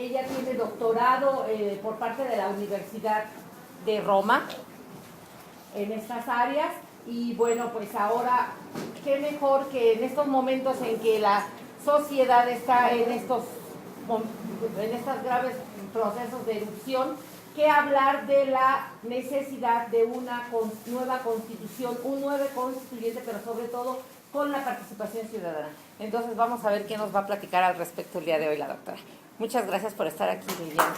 ella tiene doctorado por parte de la Universidad de Roma en estas áreas. Y bueno, pues ahora, qué mejor que en estos momentos en que la sociedad está en estos graves procesos de erupción, que hablar de la necesidad de una nueva constitución, un nuevo constituyente, pero sobre todo con la participación ciudadana. Entonces vamos a ver qué nos va a platicar al respecto el día de hoy la doctora. Muchas gracias por estar aquí, Liliana.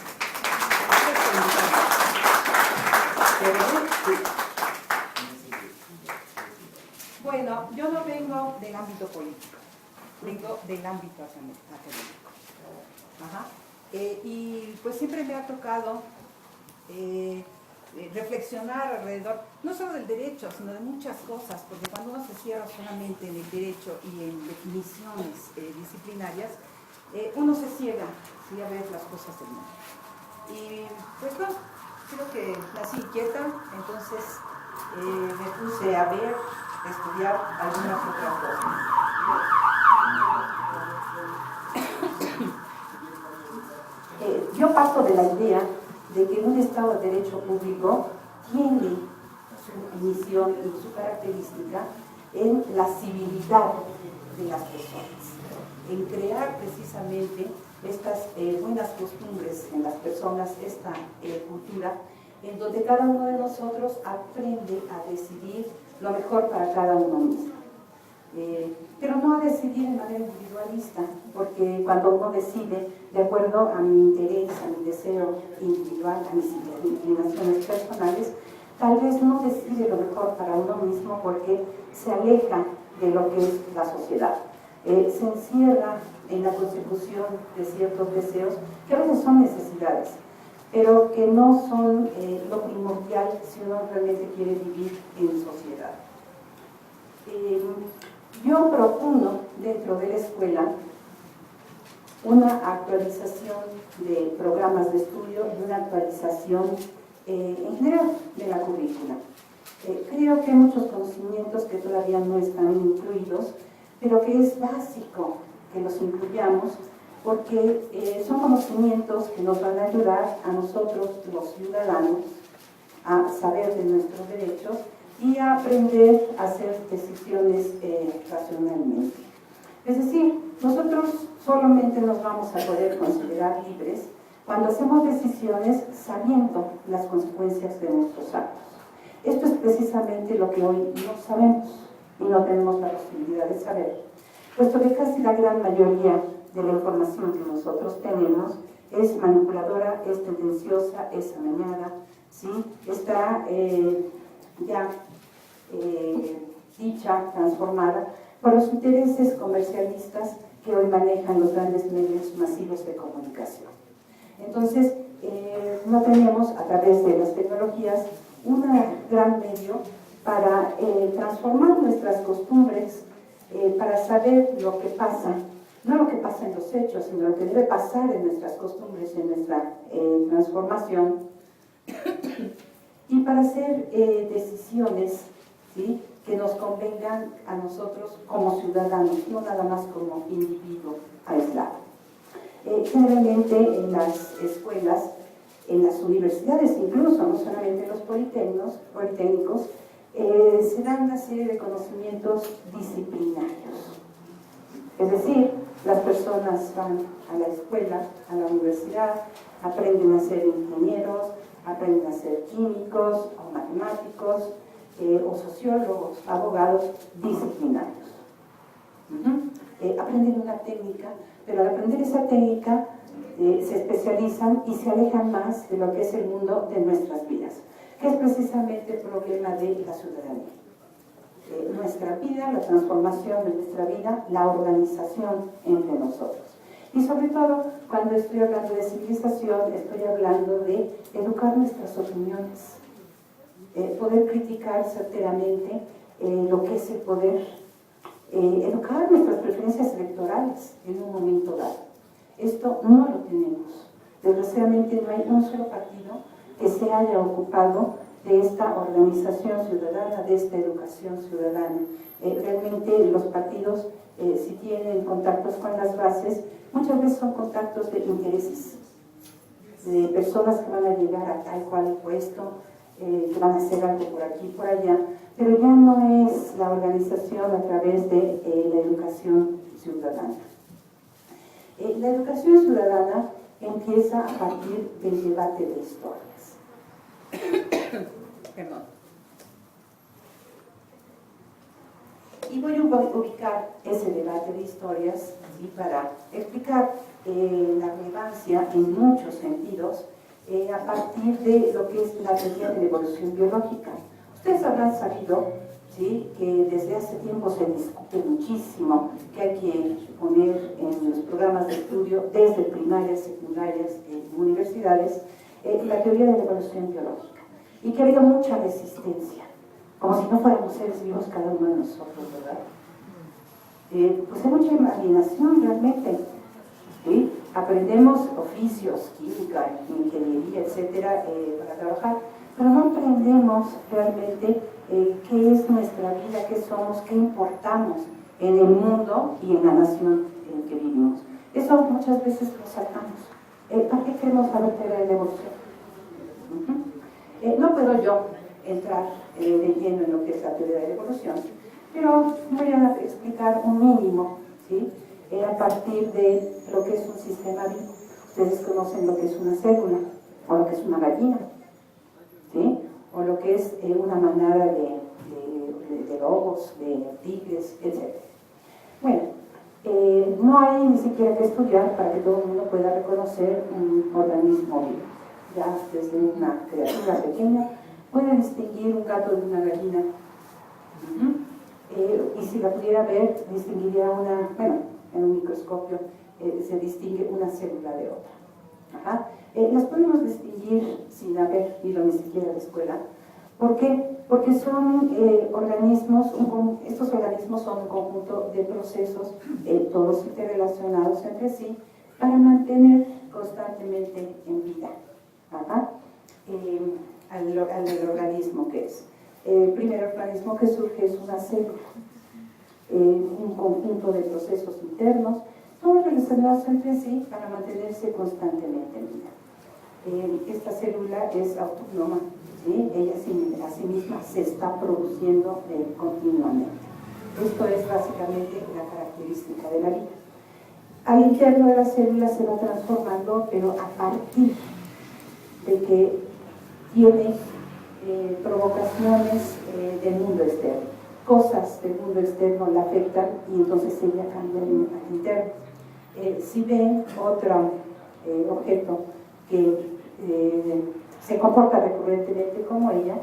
Bueno, yo no vengo del ámbito político, vengo del ámbito académico. Ajá. Y pues siempre me ha tocado reflexionar alrededor, no solo del derecho, sino de muchas cosas, porque cuando uno se cierra solamente en el derecho y en definiciones disciplinarias, uno se ciega, ¿sí? A ver las cosas del mundo. Y pues no, creo que nací inquieta, entonces me puse a ver, a estudiar algunas otras cosas. Yo parto de la idea de que un Estado de Derecho Público tiene su misión y su característica en la civilidad de las personas, en crear precisamente estas buenas costumbres en las personas, esta cultura, en donde cada uno de nosotros aprende a decidir lo mejor para cada uno mismo. Pero no a decidir de manera individualista, porque cuando uno decide de acuerdo a mi interés, a mi deseo individual, a mis inclinaciones personales, tal vez no decide lo mejor para uno mismo porque se aleja de lo que es la sociedad. Se encierra en la consecución de ciertos deseos que a veces son necesidades, pero que no son lo primordial si uno realmente quiere vivir en sociedad. Yo propongo dentro de la escuela una actualización de programas de estudio y una actualización en general de la currícula. Creo que hay muchos conocimientos que todavía no están incluidos, pero que es básico que los incluyamos porque son conocimientos que nos van a ayudar a nosotros, los ciudadanos, a saber de nuestros derechos y a aprender a hacer decisiones racionalmente. Es decir, nosotros solamente nos vamos a poder considerar libres cuando hacemos decisiones sabiendo las consecuencias de nuestros actos. Esto es precisamente lo que hoy no sabemos y no tenemos la posibilidad de saber, puesto que casi la gran mayoría de la información que nosotros tenemos es manipuladora, es tendenciosa, es amañada, ¿sí? Está ya dicha, transformada por los intereses comercialistas que hoy manejan los grandes medios masivos de comunicación. Entonces, no tenemos a través de las tecnologías un gran medio para transformar nuestras costumbres, para saber lo que pasa, no lo que pasa en los hechos, sino lo que debe pasar en nuestras costumbres y en nuestra transformación, y para hacer decisiones, ¿sí?, que nos convengan a nosotros como ciudadanos, no nada más como individuo aislado. Generalmente en las escuelas, en las universidades incluso, no solamente en los politécnicos, se dan una serie de conocimientos disciplinarios. Es decir, las personas van a la escuela, a la universidad, aprenden a ser ingenieros, aprenden a ser químicos o matemáticos, o sociólogos, abogados disciplinarios. Aprenden una técnica, pero al aprender esa técnica se especializan y se alejan más de lo que es el mundo de nuestras vidas, que es precisamente el problema de la ciudadanía. Nuestra vida, la transformación de nuestra vida, la organización entre nosotros. Y sobre todo, cuando estoy hablando de civilización, estoy hablando de educar nuestras opiniones, poder criticar certeramente lo que es el poder, educar nuestras preferencias electorales en un momento dado. Esto no lo tenemos. Desgraciadamente no hay un solo partido que se haya ocupado de esta organización ciudadana, de esta educación ciudadana. Realmente los partidos, si tienen contactos con las bases, muchas veces son contactos de intereses, de personas que van a llegar a tal cual puesto, que van a hacer algo por aquí, por allá, pero ya no es la organización a través de la educación ciudadana. La educación ciudadana empieza a partir del debate de historias. Perdón. Y voy a ubicar ese debate de historias, ¿sí?, para explicar la relevancia en muchos sentidos a partir de lo que es la teoría de la evolución biológica. Ustedes habrán sabido, ¿sí?, que desde hace tiempo se discute muchísimo que hay que poner en los programas de estudio, desde primarias, secundarias, universidades, la teoría de la evolución biológica, y que ha habido mucha resistencia, como si no fuéramos seres vivos cada uno de nosotros, ¿verdad? Pues hay mucha imaginación realmente, ¿sí? Aprendemos oficios, química, ingeniería, etcétera, para trabajar, pero no aprendemos realmente qué es nuestra vida, qué somos, qué importamos en el mundo y en la nación en que vivimos. Eso muchas veces lo saltamos. ¿Para qué queremos saber teoría de la evolución? No puedo yo entrar de lleno en lo que es la teoría de la evolución, pero voy a explicar un mínimo, ¿sí?, a partir de lo que es un sistema vivo. Ustedes conocen lo que es una célula, o lo que es una gallina, ¿sí?, o lo que es una manada de lobos, de tigres, etc. Bueno, no hay ni siquiera que estudiar para que todo el mundo pueda reconocer un organismo vivo. Ya desde una criatura pequeña puede distinguir un gato de una gallina. Y si la pudiera ver, distinguiría una, bueno, en un microscopio se distingue una célula de otra. Las podemos distinguir sin haber ido ni siquiera a la escuela. ¿Por qué? Porque son organismos, estos organismos son un conjunto de procesos, todos interrelacionados entre sí, para mantener constantemente en vida al organismo que es. El primer organismo que surge es una célula, un conjunto de procesos internos, todos relacionados entre sí para mantenerse constantemente en vida. Esta célula es autónoma, ¿sí? Ella a sí misma se está produciendo continuamente. Esto es básicamente la característica de la vida. Al interno de la célula se va transformando, pero a partir de que tiene provocaciones del mundo externo. Cosas del mundo externo la afectan y entonces ella cambia al interno. Si ven otro objeto que se comporta recurrentemente como ella,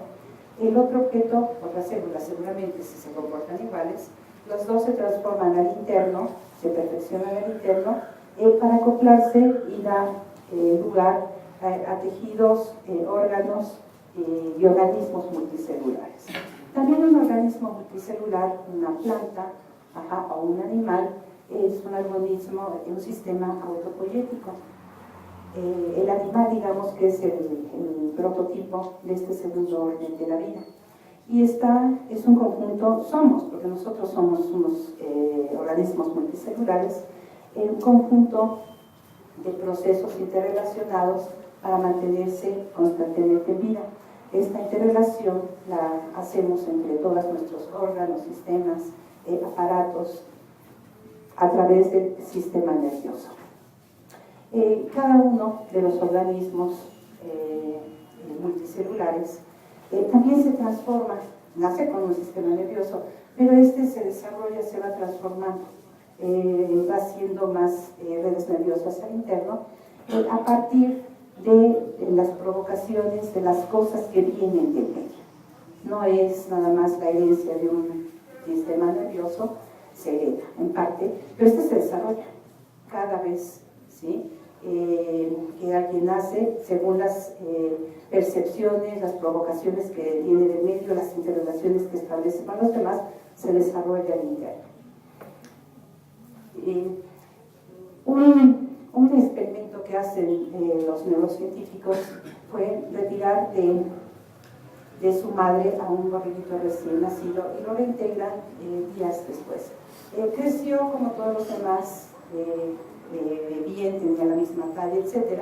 el otro objeto, otra célula, seguramente si se comportan iguales, los dos se transforman al interno, se perfeccionan al interno para acoplarse y dar lugar a tejidos, órganos y organismos multicelulares. También un organismo multicelular, una planta o un animal, es un organismo, un sistema autopoyético. El animal, digamos que es el prototipo de este segundo orden de la vida. Y esta es un conjunto, porque nosotros somos unos organismos multicelulares, un conjunto de procesos interrelacionados para mantenerse constantemente en vida. Esta interrelación la hacemos entre todos nuestros órganos, sistemas, aparatos, a través del sistema nervioso. Cada uno de los organismos multicelulares también se transforma, nace con un sistema nervioso, pero este se desarrolla, se va transformando, va haciendo más redes nerviosas al interno, a partir de las provocaciones, de las cosas que vienen de medio. No es nada más la herencia de un sistema nervioso, se hereda en parte, pero este se desarrolla cada vez, ¿sí? Que alguien nace según las percepciones, las provocaciones que tiene de medio, las interrelaciones que establece con los demás, se desarrolla al interno. Un experimento que hacen los neurocientíficos fue retirar de de su madre a un borreguito recién nacido y lo reintegran días después. Creció como todos los demás, bien, tenía la misma talla, etc.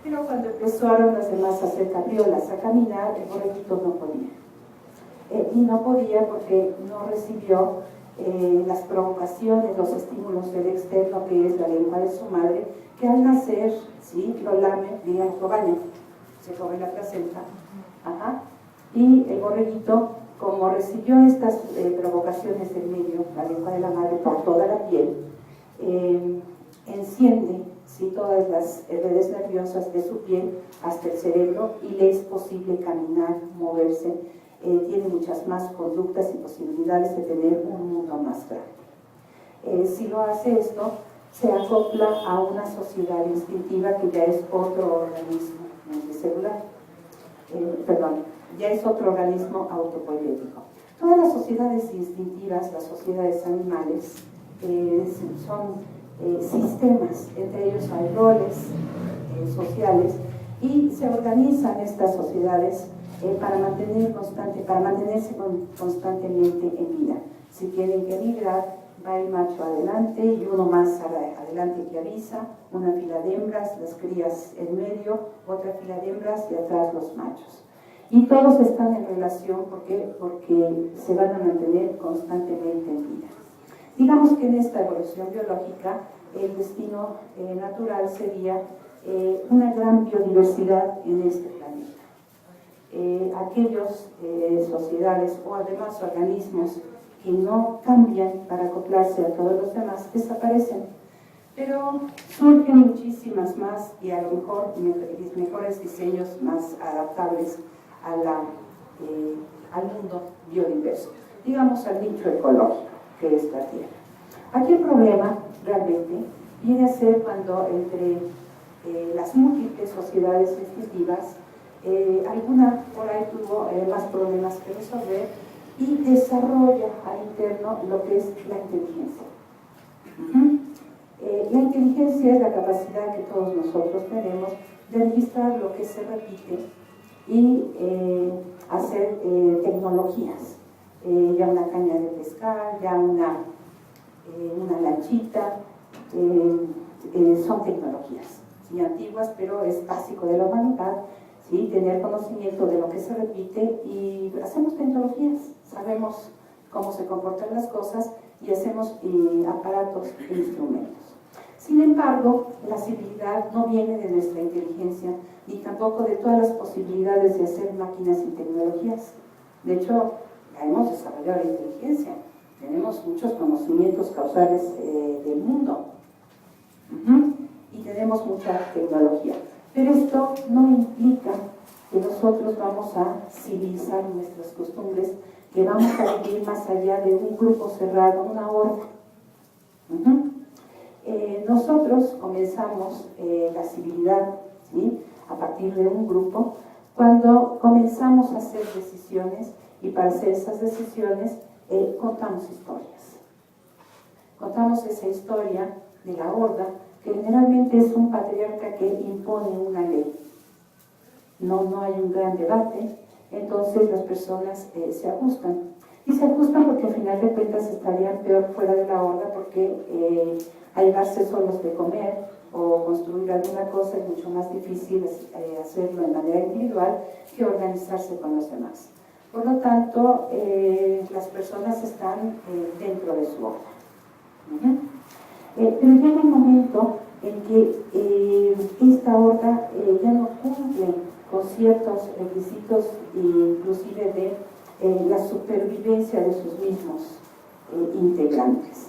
Pero cuando empezaron los demás a hacer cabriolas, a caminar, el borreguito no podía. Y no podía porque no recibió las provocaciones, los estímulos del externo, que es la lengua de su madre, que al nacer, ¿sí?, lo lame, digamos, lo baña, se come la placenta. Ajá. Y el borreguito, como recibió estas provocaciones del medio, la lengua de la madre por toda la piel, enciende, ¿sí?, todas las redes nerviosas de su piel hasta el cerebro y le es posible caminar, moverse, tiene muchas más conductas y posibilidades de tener un mundo más grande. Si lo hace esto, se acopla a una sociedad instintiva que ya es otro organismo multicelular. Ya es otro organismo autopoietético. Todas las sociedades instintivas, las sociedades animales, son sistemas, entre ellos hay roles sociales, y se organizan estas sociedades para mantenerse constantemente en vida. Si tienen que migrar, va el macho adelante y uno más adelante que avisa, una fila de hembras, las crías en medio, otra fila de hembras y atrás los machos. Y todos están en relación porque se van a mantener constantemente en vida. Digamos que en esta evolución biológica el destino natural sería una gran biodiversidad en este planeta. Aquellas sociedades o además organismos que no cambian para acoplarse a todos los demás desaparecen, pero surgen muchísimas más y a lo mejor mejores diseños más adaptables al mundo biodiverso, digamos al nicho ecológico que es la Tierra. Aquí el problema realmente viene a ser cuando entre las múltiples sociedades instintivas, alguna por ahí tuvo más problemas que resolver y desarrolla al interno lo que es la inteligencia. La inteligencia es la capacidad que todos nosotros tenemos de registrar lo que se repite y hacer tecnologías, ya una caña de pescar, ya una lanchita, son tecnologías, ¿sí?, antiguas, pero es básico de la humanidad, ¿sí?, tener conocimiento de lo que se repite, y hacemos tecnologías, sabemos cómo se comportan las cosas y hacemos aparatos e instrumentos. Sin embargo, la civilidad no viene de nuestra inteligencia, ni tampoco de todas las posibilidades de hacer máquinas y tecnologías. De hecho, ya hemos desarrollado la inteligencia, tenemos muchos conocimientos causales del mundo, y tenemos mucha tecnología. Pero esto no implica que nosotros vamos a civilizar nuestras costumbres, que vamos a vivir más allá de un grupo cerrado, una horda. Nosotros comenzamos la civilidad, ¿sí?, a partir de un grupo, cuando comenzamos a hacer decisiones, y para hacer esas decisiones contamos historias. Contamos esa historia de la horda, que generalmente es un patriarca que impone una ley. No hay un gran debate, entonces las personas se ajustan. Y se ajustan porque al final de cuentas estarían peor fuera de la horda, porque ayudarse solos de comer o construir alguna cosa es mucho más difícil hacerlo de manera individual que organizarse con los demás. Por lo tanto, las personas están dentro de su horda. Pero llega un momento en que esta horda ya no cumple con ciertos requisitos, inclusive de la supervivencia de sus mismos integrantes.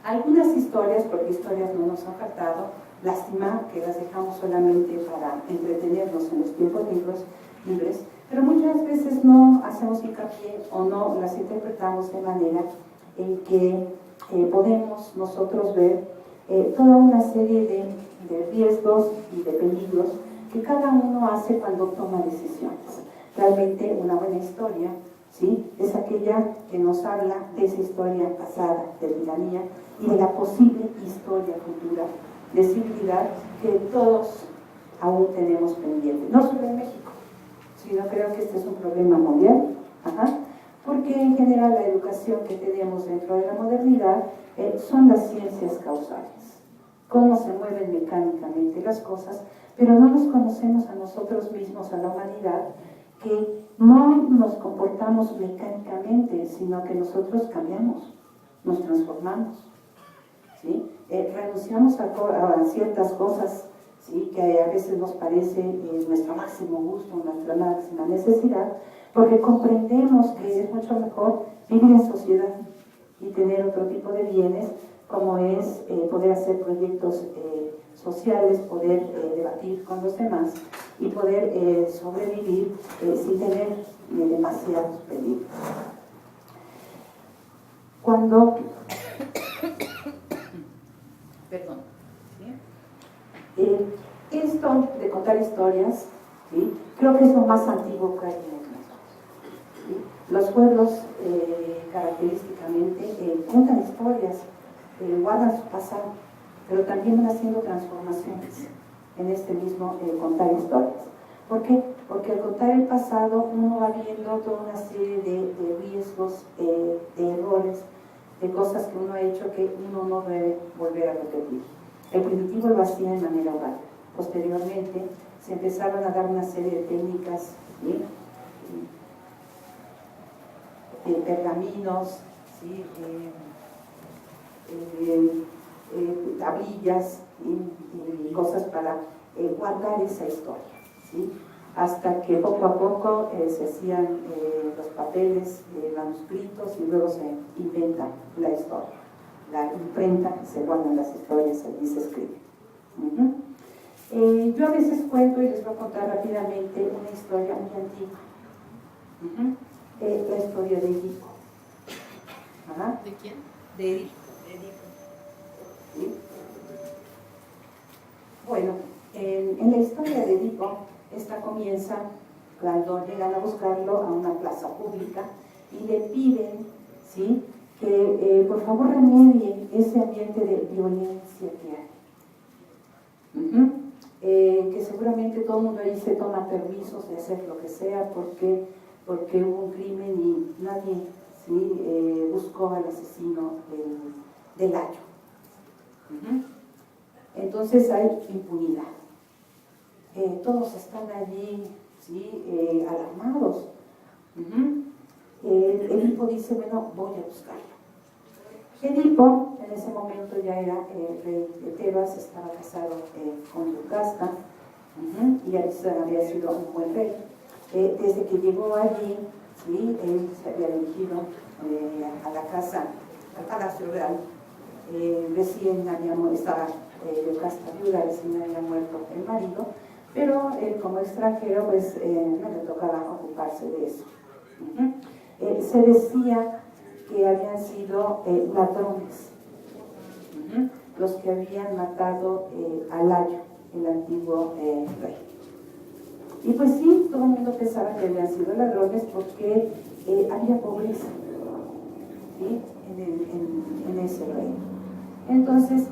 Algunas historias, porque historias no nos han faltado, lástima que las dejamos solamente para entretenernos en los tiempos libres, pero muchas veces no hacemos hincapié o no las interpretamos de manera en que podemos nosotros ver toda una serie de riesgos y de peligros que cada uno hace cuando toma decisiones. Realmente una buena historia, ¿sí?, es aquella que nos habla de esa historia pasada de tiranía y de la posible historia futura de civilidad que todos aún tenemos pendiente, no solo en México, sino creo que este es un problema mundial, porque en general la educación que tenemos dentro de la modernidad son las ciencias causales, cómo se mueven mecánicamente las cosas, pero no nos conocemos a nosotros mismos, a la humanidad, que no nos comportamos mecánicamente, sino que nosotros cambiamos, nos transformamos, ¿sí? Renunciamos a ciertas cosas, ¿sí? Que a veces nos parece nuestro máximo gusto, nuestra máxima necesidad, porque comprendemos que es mucho mejor vivir en sociedad y tener otro tipo de bienes, como es poder hacer proyectos sociales, poder debatir con los demás y poder sobrevivir sin tener demasiados peligros. Cuando Perdón. esto de contar historias, ¿sí? Creo que es lo más antiguo que hay en el mundo, ¿sí? Los pueblos característicamente cuentan historias, guardan su pasado, pero también van haciendo transformaciones en este mismo contar historias. ¿Por qué? Porque al contar el pasado uno va viendo toda una serie de riesgos, de errores, de cosas que uno ha hecho que uno no debe volver a repetir. El primitivo lo hacía de manera oral. Posteriormente se empezaron a dar una serie de técnicas, ¿sí? Pergaminos, ¿sí? Tablillas y cosas para guardar esa historia, ¿sí? Hasta que poco a poco se hacían los papeles, manuscritos, y luego se inventa la historia. La imprenta, se guardan las historias, allí se escribe. Yo a veces cuento, y les voy a contar rápidamente, una historia muy antigua. La historia de Edipo. ¿De quién? De Edipo. ¿Sí? Bueno, en la historia de Edipo, esta comienza cuando llegan a buscarlo a una plaza pública y le piden, ¿sí?, que por favor remedie ese ambiente de violencia que hay. Que seguramente todo el mundo ahí se toma permisos de hacer lo que sea porque hubo un crimen y nadie, ¿sí?, buscó al asesino del Ayo. Entonces hay impunidad. Todos están allí, ¿sí?, alarmados. Edipo dice, bueno, voy a buscarlo. Edipo en ese momento ya era rey de Tebas, estaba casado con Yocasta, y había sido un buen rey. Desde que llegó allí, ¿sí?, él se había dirigido a la casa, al palacio real. Recién estaba Yocasta viuda, recién había muerto el marido, pero como extranjero pues no le tocaba ocuparse de eso. Se decía que habían sido ladrones los que habían matado a Layo, el antiguo rey. Y pues sí, todo el mundo pensaba que habían sido ladrones porque había pobreza, ¿sí?, en ese reino. Entonces,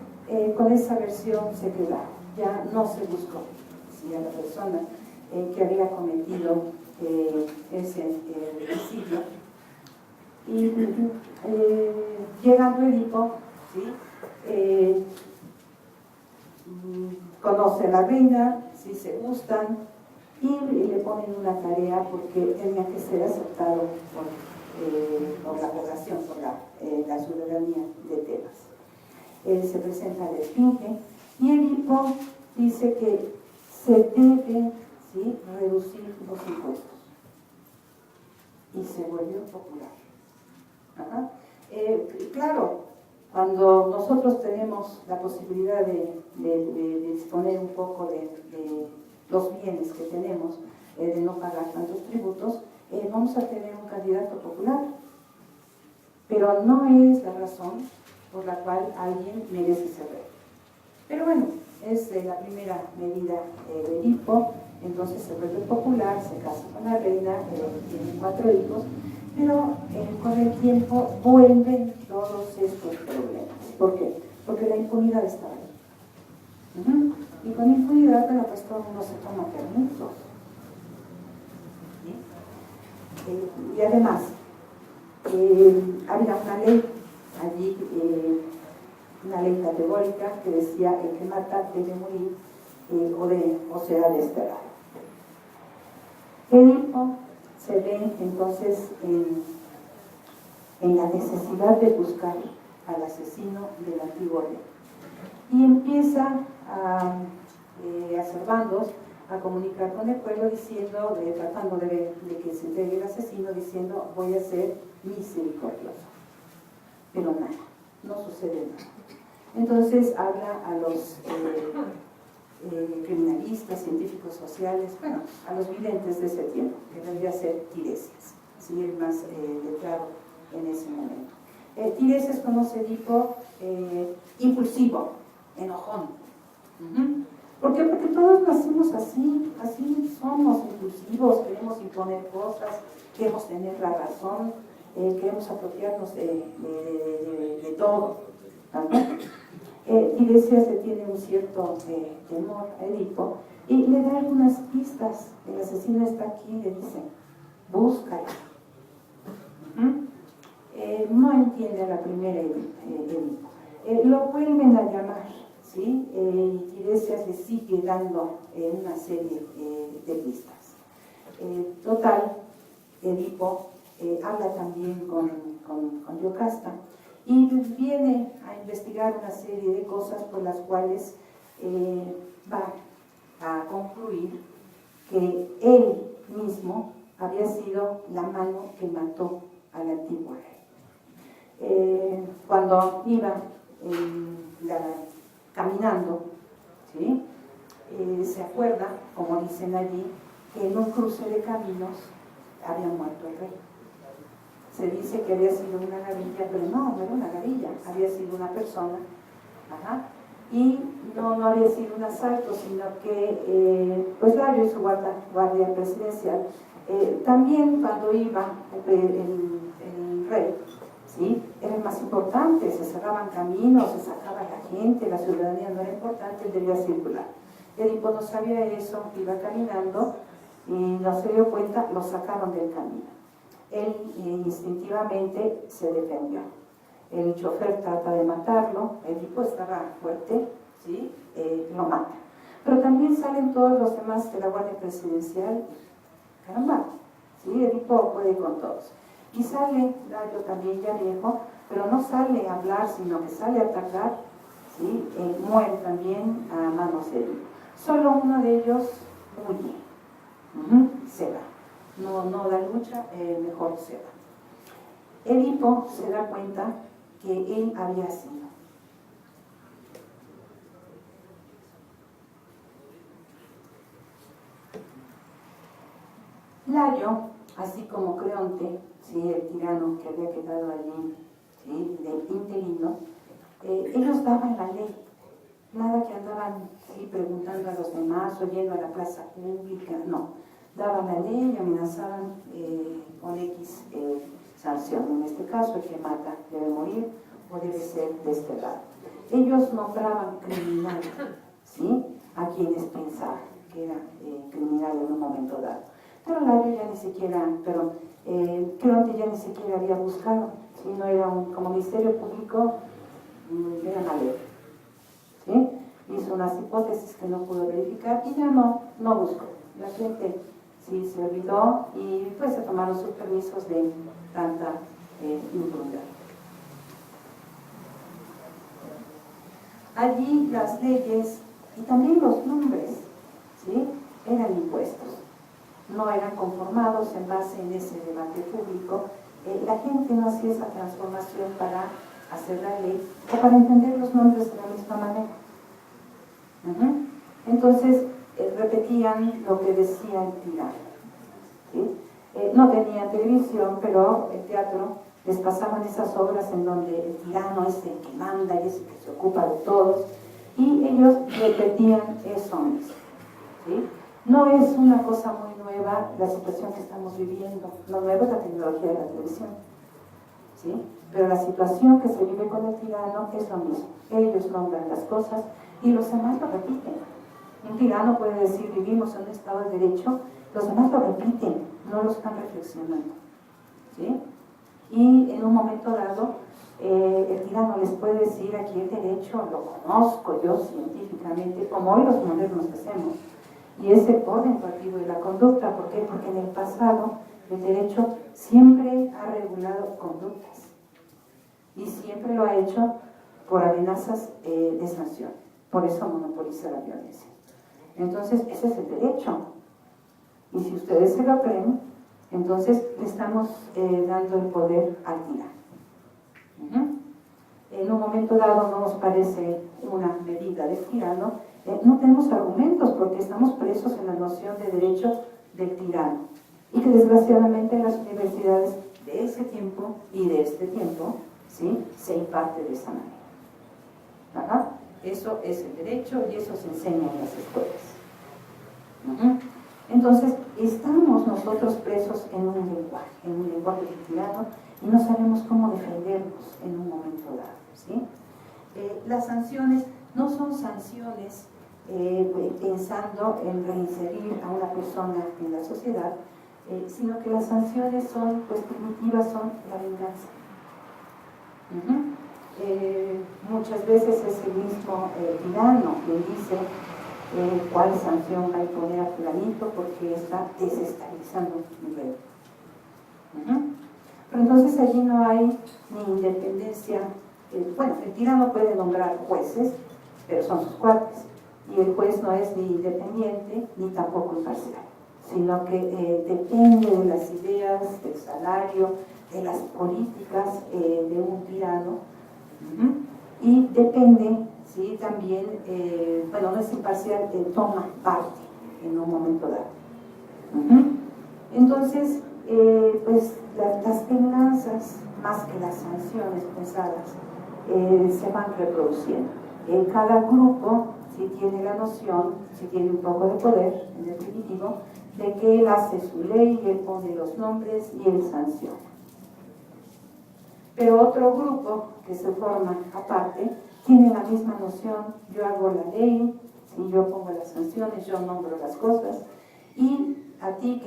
con esa versión se quedaron, ya no se buscó, ¿sí?, a la persona que había cometido ese homicidio. Y llegando Edipo, ¿sí?, conoce a la reina, ¿sí?, se gustan y le ponen una tarea porque tenía que ser aceptado por la población, por la ciudadanía de Tebas. Se presenta la esfinge y Edipo dice que se debe, ¿sí?, reducir los impuestos y se volvió popular. Claro, cuando nosotros tenemos la posibilidad de disponer un poco de los bienes que tenemos, de no pagar tantos tributos, vamos a tener un candidato popular, pero no es la razón por la cual alguien merece ser rey. Pero bueno, es la primera medida de Edipo, entonces se vuelve popular, se casa con la reina, tiene 4 hijos, pero con el tiempo vuelven todos estos problemas. ¿Por qué? Porque la impunidad estaba ahí. Y con impunidad, bueno, pues todo el mundo se toma permisos. ¿Sí? Y además, había una ley allí, una ley categórica que decía el que mata debe morir o será desterrado. Edipo se ve entonces en la necesidad de buscar al asesino del antiguo rey y empieza a hacer bandos, a comunicar con el pueblo diciendo, tratando de que se entregue el asesino, diciendo voy a ser misericordioso, pero nada, no sucede nada. Entonces habla a los criminalistas, científicos sociales, bueno, a los videntes de ese tiempo, que debería ser Tiresias, ¿sí? El más letrado en ese momento. Tiresias conoce Edipo impulsivo, enojón. ¿Por qué? Porque todos nacimos así somos impulsivos, queremos imponer cosas, queremos tener la razón, queremos apropiarnos de todo. Tiresias le tiene un cierto temor a Edipo y le da algunas pistas. El asesino está aquí y le dice, búscala. No entiende a la primera Edipo. Lo vuelven a llamar, ¿sí? Y Tiresias le sigue dando una serie de pistas. Total, Edipo habla también con Yocasta y viene a investigar una serie de cosas por las cuales va a concluir que él mismo había sido la mano que mató al antiguo rey. Cuando iba caminando, ¿sí? Se acuerda, como dicen allí, que en un cruce de caminos había muerto el rey. Se dice que había sido una gavilla, pero no era una gavilla, había sido una persona, y no había sido un asalto, sino que pues Lario y su guardia presidencial, también cuando iba el rey, ¿sí? Era el más importante, se cerraban caminos, se sacaba la gente, la ciudadanía no era importante, él debía circular. Edipo no sabía eso, iba caminando y no se dio cuenta, lo sacaron del camino. Él instintivamente se defendió. El chofer trata de matarlo, Edipo estaba fuerte, ¿sí? Lo mata. Pero también salen todos los demás de la Guardia Presidencial, caramba, ¿sí? Edipo puede con todos. Y sale Lario también ya viejo, pero no sale a hablar, sino que sale a atacar, ¿sí? Muere también a manos de Edipo. Solo uno de ellos huye, se va. No da lucha, mejor se va. Edipo se da cuenta que él había sido. Lario, así como Creonte, ¿sí? El tirano que había quedado allí, ¿sí? De interino, ellos daban la ley. Nada que andaban, ¿sí? Preguntando a los demás o yendo a la plaza pública, no. Daban la ley y amenazaban con X sanción. En este caso, el que mata debe morir o debe ser desterrado. Ellos nombraban criminal, ¿sí? A quienes pensaban que era criminal en un momento dado. Pero Lario ya ni siquiera, Creonte ya ni siquiera había buscado, ¿sí? No era como ministerio público, era una ley, ¿sí? Hizo unas hipótesis que no pudo verificar y ya no buscó. La gente sí se olvidó y pues se tomaron sus permisos de tanta impunidad. Allí las leyes y también los nombres, ¿sí? Eran impuestos, no eran conformados en base en ese debate público. La gente no hacía esa transformación para hacer la ley o para entender los nombres de la misma manera. Entonces repetían lo que decía el tirano, ¿sí? No tenía televisión, pero el teatro les pasaban esas obras en donde el tirano es el que manda y es el que se ocupa de todos, y ellos repetían eso mismo, ¿sí? No es una cosa muy nueva la situación que estamos viviendo, lo nuevo es la tecnología de la televisión, ¿sí? Pero la situación que se vive con el tirano es lo mismo. Ellos nombran las cosas y los demás lo repiten. Un tirano puede decir, vivimos en un Estado de Derecho, los demás lo repiten, no lo están reflexionando, ¿sí? Y en un momento dado, el tirano les puede decir, aquí el derecho lo conozco yo científicamente, como hoy los modernos hacemos, y es el orden proactivo de la conducta. ¿Por qué? Porque en el pasado el derecho siempre ha regulado conductas y siempre lo ha hecho por amenazas de sanción. Por eso monopoliza la violencia. Entonces, ese es el derecho. Y si ustedes se lo creen, entonces le estamos dando el poder al tirano. En un momento dado no nos parece una medida del tirano, no tenemos argumentos porque estamos presos en la noción de derecho del tirano. Y que desgraciadamente en las universidades de ese tiempo y de este tiempo, ¿sí?, se imparte de esa manera. Ajá. Eso es el derecho y eso se enseña en las escuelas. Entonces, estamos nosotros presos en un lenguaje del tirano y no sabemos cómo defendernos en un momento dado, ¿sí? Las sanciones no son sanciones pensando en reinserir a una persona en la sociedad, sino que las sanciones son, pues primitivas, son la venganza. Muchas veces es el mismo tirano que dice cuál sanción va a imponer a fulanito porque está desestabilizando mi reino. Pero entonces allí no hay ni independencia. Bueno, el tirano puede nombrar jueces, pero son sus cuates, y el juez no es ni independiente ni tampoco imparcial, sino que depende de las ideas, del salario, de las políticas de un tirano. Y depende, ¿sí?, también, bueno, no es imparcial, toma parte en un momento dado. Entonces, pues las venganzas, más que las sanciones pensadas, se van reproduciendo. Cada grupo, si tiene la noción, si tiene un poco de poder, en definitivo, de que él hace su ley, él pone los nombres y él sanciona. Pero otro grupo que se forma aparte tiene la misma noción: yo hago la ley, ¿sí?, yo pongo las sanciones, yo nombro las cosas, y a ti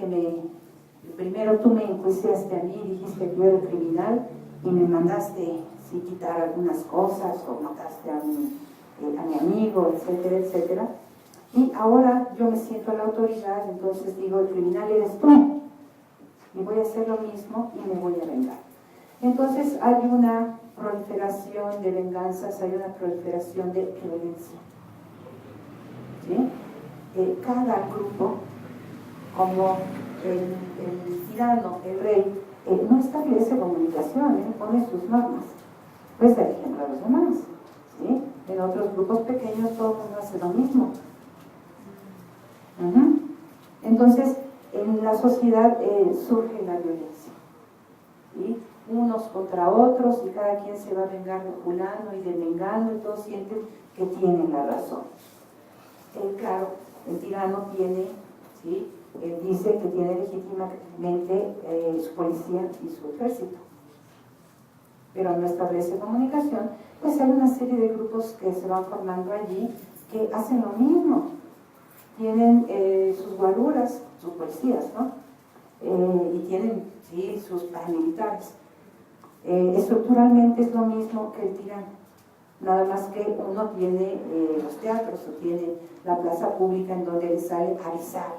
primero tú me enjuiciaste a mí, dijiste que yo era criminal y me mandaste, ¿sí?, quitar algunas cosas o mataste a mi amigo, etcétera, etcétera, y ahora yo me siento la autoridad, entonces digo, el criminal eres tú y voy a hacer lo mismo y me voy a vengar. Entonces hay una proliferación de venganzas, hay una proliferación de violencia, ¿sí? Cada grupo, como el tirano, el rey, no establece comunicación, pone sus normas, pues da ejemplo a los demás, ¿sí? En otros grupos pequeños todo el mundo hace lo mismo. Entonces, en la sociedad surge la violencia, ¿sí?, unos contra otros, y cada quien se va a vengar de fulano y de mengano, y todos sienten que tienen la razón. Claro, el tirano tiene, ¿sí?, él dice que tiene legítimamente su policía y su ejército, pero no establece comunicación. Pues hay una serie de grupos que se van formando allí que hacen lo mismo, tienen sus guaruras, sus policías, ¿no? Y tienen, sí, sus paramilitares. Estructuralmente es lo mismo que el tirano, nada más que uno tiene los teatros o tiene la plaza pública en donde le sale avisar: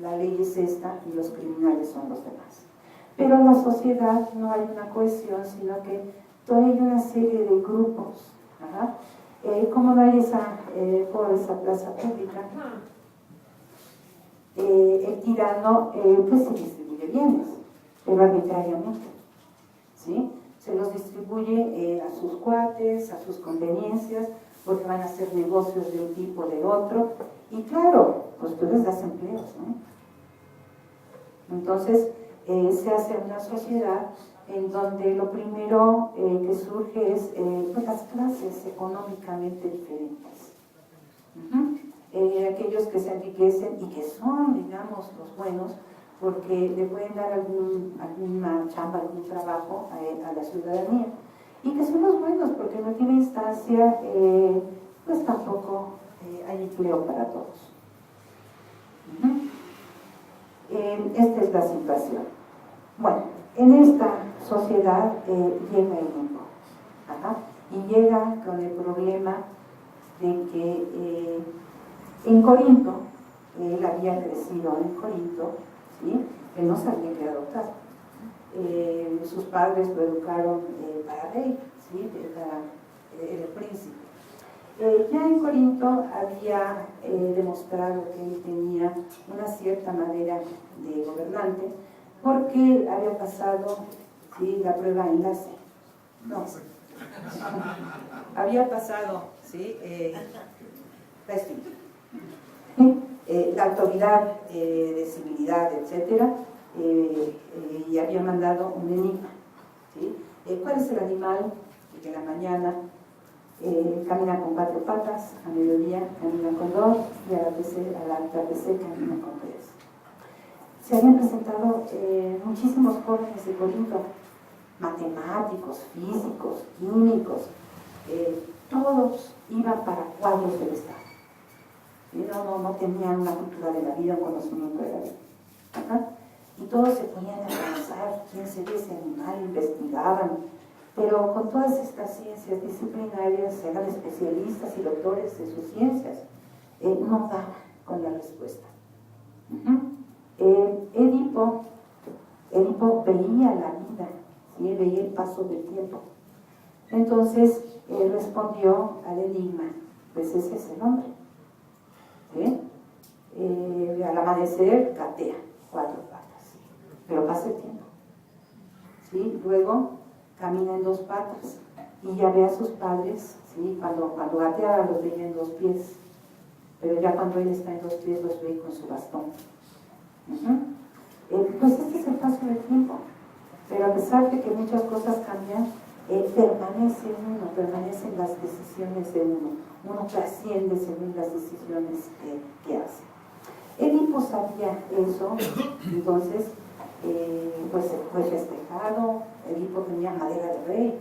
la ley es esta y los criminales son los demás. Pero en la sociedad no hay una cohesión, sino que hay una serie de grupos. Como no hay por esa plaza pública, el tirano pues se distribuye bienes, pero arbitrariamente, ¿sí? Se los distribuye a sus cuates, a sus conveniencias, porque van a hacer negocios de un tipo o de otro, y claro, pues tú les das empleos, ¿no? Entonces se hace una sociedad en donde lo primero que surge es pues las clases económicamente diferentes. Aquellos que se enriquecen y que son, digamos, los buenos, porque le pueden dar alguna chamba, algún trabajo a la ciudadanía, y que son los buenos, porque en última instancia pues tampoco hay empleo para todos. Esta es la situación. Bueno, en esta sociedad llega Edipo, y llega con el problema de que en Corinto, él había crecido en Corinto, ¿sí? Él no sabía que era adoptado. Sus padres lo educaron para rey, ¿sí? Era el príncipe. Ya en Corinto había demostrado que él tenía una cierta manera de gobernante, porque había pasado, ¿sí?, la prueba enlace. No, había pasado, ¿sí?, la autoridad de civilidad, etcétera, y había mandado un enigma, ¿sí? ¿Cuál es el animal que en la mañana camina con 4 patas, a mediodía camina con 2 y al atardecer camina con 3? Se habían presentado muchísimos jóvenes de Corinto, matemáticos, físicos, químicos, todos iban para cuadros del Estado. No tenían una cultura de la vida, un conocimiento de la vida. Y todos se ponían a pensar quién sería ese animal, investigaban, pero con todas estas ciencias disciplinarias, eran especialistas y doctores de sus ciencias, no daban con la respuesta. Edipo veía la vida, ¿sí?, veía el paso del tiempo. Entonces respondió al enigma: pues ese es el hombre. ¿Sí? Al amanecer gatea 4 patas, pero pasa el tiempo, ¿sí? Luego camina en 2 patas y ya ve a sus padres, ¿sí? Cuando gateaba los veía en 2 pies, pero ya cuando él está en 2 pies los ve con su bastón. Pues este es el paso del tiempo, pero a pesar de que muchas cosas cambian, permanecen las decisiones de uno trasciende según las decisiones que hace. Edipo sabía eso, entonces pues fue festejado. Edipo tenía madera de rey,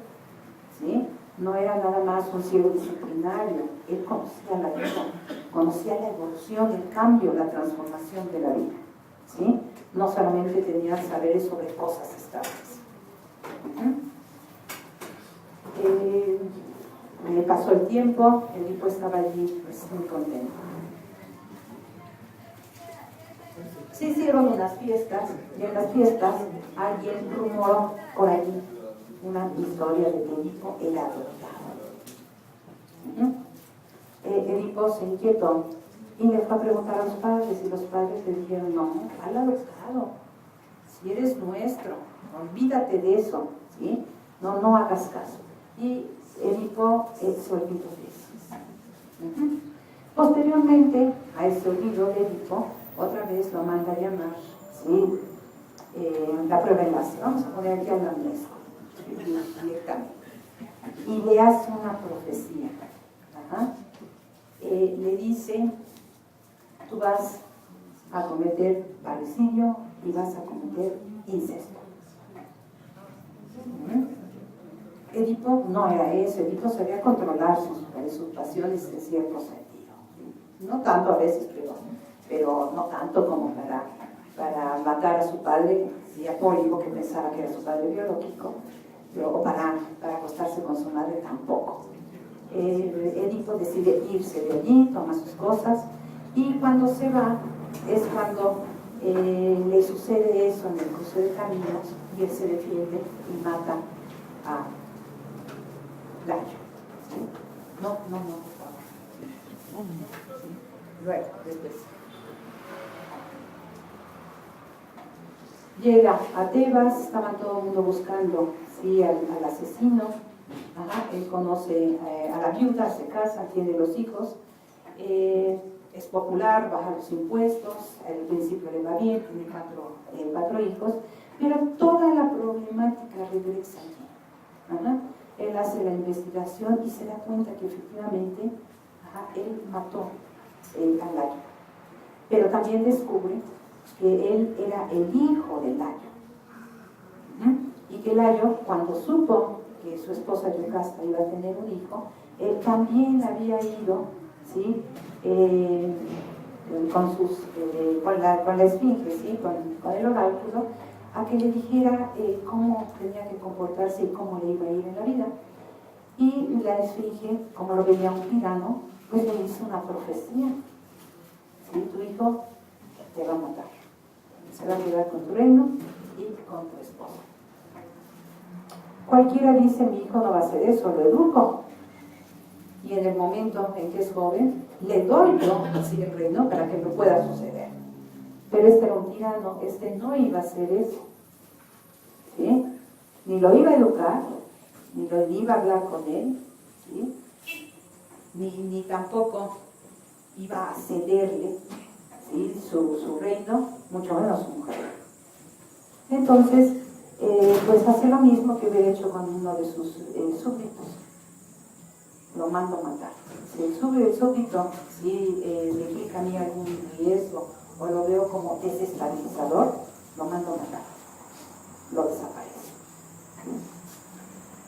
¿sí? No era nada más un ciego disciplinario, él conocía la vida, conocía la evolución, el cambio, la transformación de la vida, ¿sí? No solamente tenía saberes sobre cosas estables. Pasó el tiempo, Edipo estaba allí pues, muy contento. Se hicieron unas fiestas, y en las fiestas alguien rumoró por allí una historia de que Edipo era adoptado. Edipo se inquietó y le fue a preguntar a los padres, y los padres le dijeron: no, al adoptado, si eres nuestro, olvídate de eso, ¿sí? No hagas caso. Y Edipo se olvidó de eso. Posteriormente a ese olvido de Edipo, otra vez lo manda a llamar, ¿sí? La prueba enlace. Vamos a poner aquí a la UNESCO directamente. Y le hace una profecía. Le dice: tú vas a cometer parricidio y vas a cometer incesto. Edipo no era eso. Edipo sabía controlar sus pasiones en cierto sentido. No tanto a veces, pero no tanto como para matar a su padre, y a Pólibo, que pensaba que era su padre biológico, o para acostarse con su madre tampoco. Edipo decide irse de allí, toma sus cosas, y cuando se va es cuando le sucede eso en el cruce de caminos, y él se defiende y mata a Layo. ¿Sí? No, por favor. ¿Sí? Luego, después. Llega a Tebas, estaban todo el mundo buscando, ¿sí?, al asesino. Él conoce a la viuda, se casa, tiene los hijos. Es popular, baja los impuestos, al principio le va bien, tiene 4 hijos, pero toda la problemática regresa allí. Él hace la investigación y se da cuenta que efectivamente él mató a Layo, pero también descubre que él era el hijo de Layo, y que Layo, cuando supo que su esposa Yocasta iba a tener un hijo, él también había ido, ¿sí?, con la esfinge, ¿sí? con el oráculo, a que le dijera cómo tenía que comportarse y cómo le iba a ir en la vida. Y la esfinge, como lo veía un tirano, pues le hizo una profecía. ¿Sí? Tu hijo te va a matar, se va a quedar con tu reino y con tu esposa. Cualquiera dice, mi hijo no va a hacer eso, lo educo. Y en el momento en que es joven, le doy yo así el reino para que no pueda suceder. Pero este era un tirano, este no iba a hacer eso. ¿Sí? Ni lo iba a educar, ni iba a hablar con él, ¿sí? ni tampoco iba a cederle, ¿sí? su reino, mucho menos su mujer. Entonces, pues hace lo mismo que hubiera hecho con uno de sus súbditos. Lo mando a matar. Si el súbdito le implica a mí algún riesgo o lo veo como desestabilizador, lo mando a matar. Lo desaparece.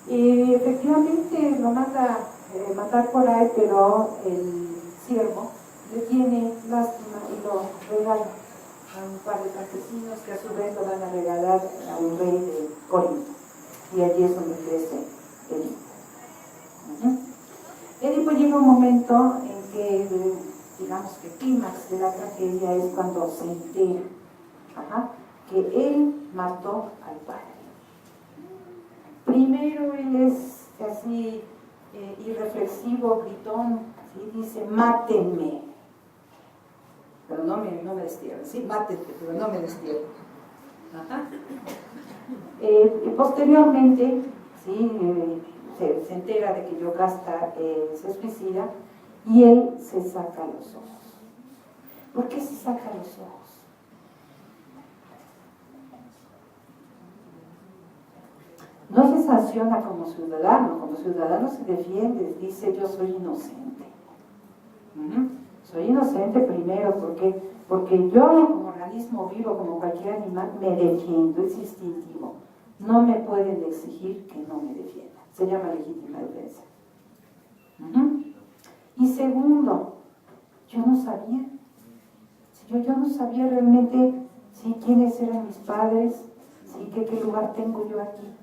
Y efectivamente lo manda matar por ahí, pero el siervo le tiene lástima y lo regala a un par de campesinos que a su vez lo van a regalar a un rey de Corinto. Y allí es donde crece Edipo. Edipo llega un momento en que, digamos que el clímax de la tragedia es cuando se entera que él mató al padre. Primero él es así irreflexivo, gritón, ¿sí? Dice, mátenme, pero no me destierren, sí, mátenme, pero no me destierren. Y posteriormente, ¿sí? Se entera de que Yocasta se suicida y él se saca los ojos. ¿Por qué se saca los ojos? No se sanciona como ciudadano se defiende, dice yo soy inocente. Soy inocente primero porque yo como organismo vivo, como cualquier animal, me defiendo, es instintivo. No me pueden exigir que no me defienda. Se llama legítima defensa. Y segundo, yo no sabía. Yo no sabía realmente quiénes eran mis padres, qué lugar tengo yo aquí.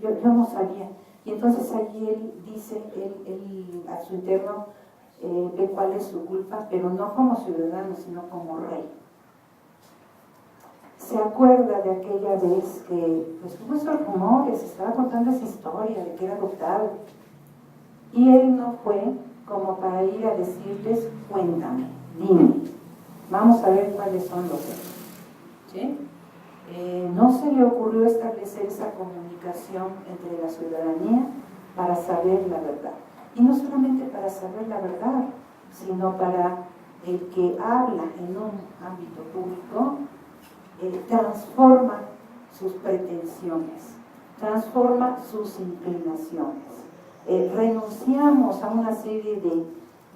Yo no sabía. Y entonces allí él dice, él a su interno ve cuál es su culpa, pero no como ciudadano, sino como rey. Se acuerda de aquella vez que pues, hubo esos rumores, estaba contando esa historia de que era adoptado. Y él no fue como para ir a decirles, cuéntame, dime, vamos a ver cuáles son los hechos. ¿Sí? No se le ocurrió establecer esa comunicación entre la ciudadanía para saber la verdad. Y no solamente para saber la verdad, sino para el que habla en un ámbito público, transforma sus pretensiones, transforma sus inclinaciones. Renunciamos a una serie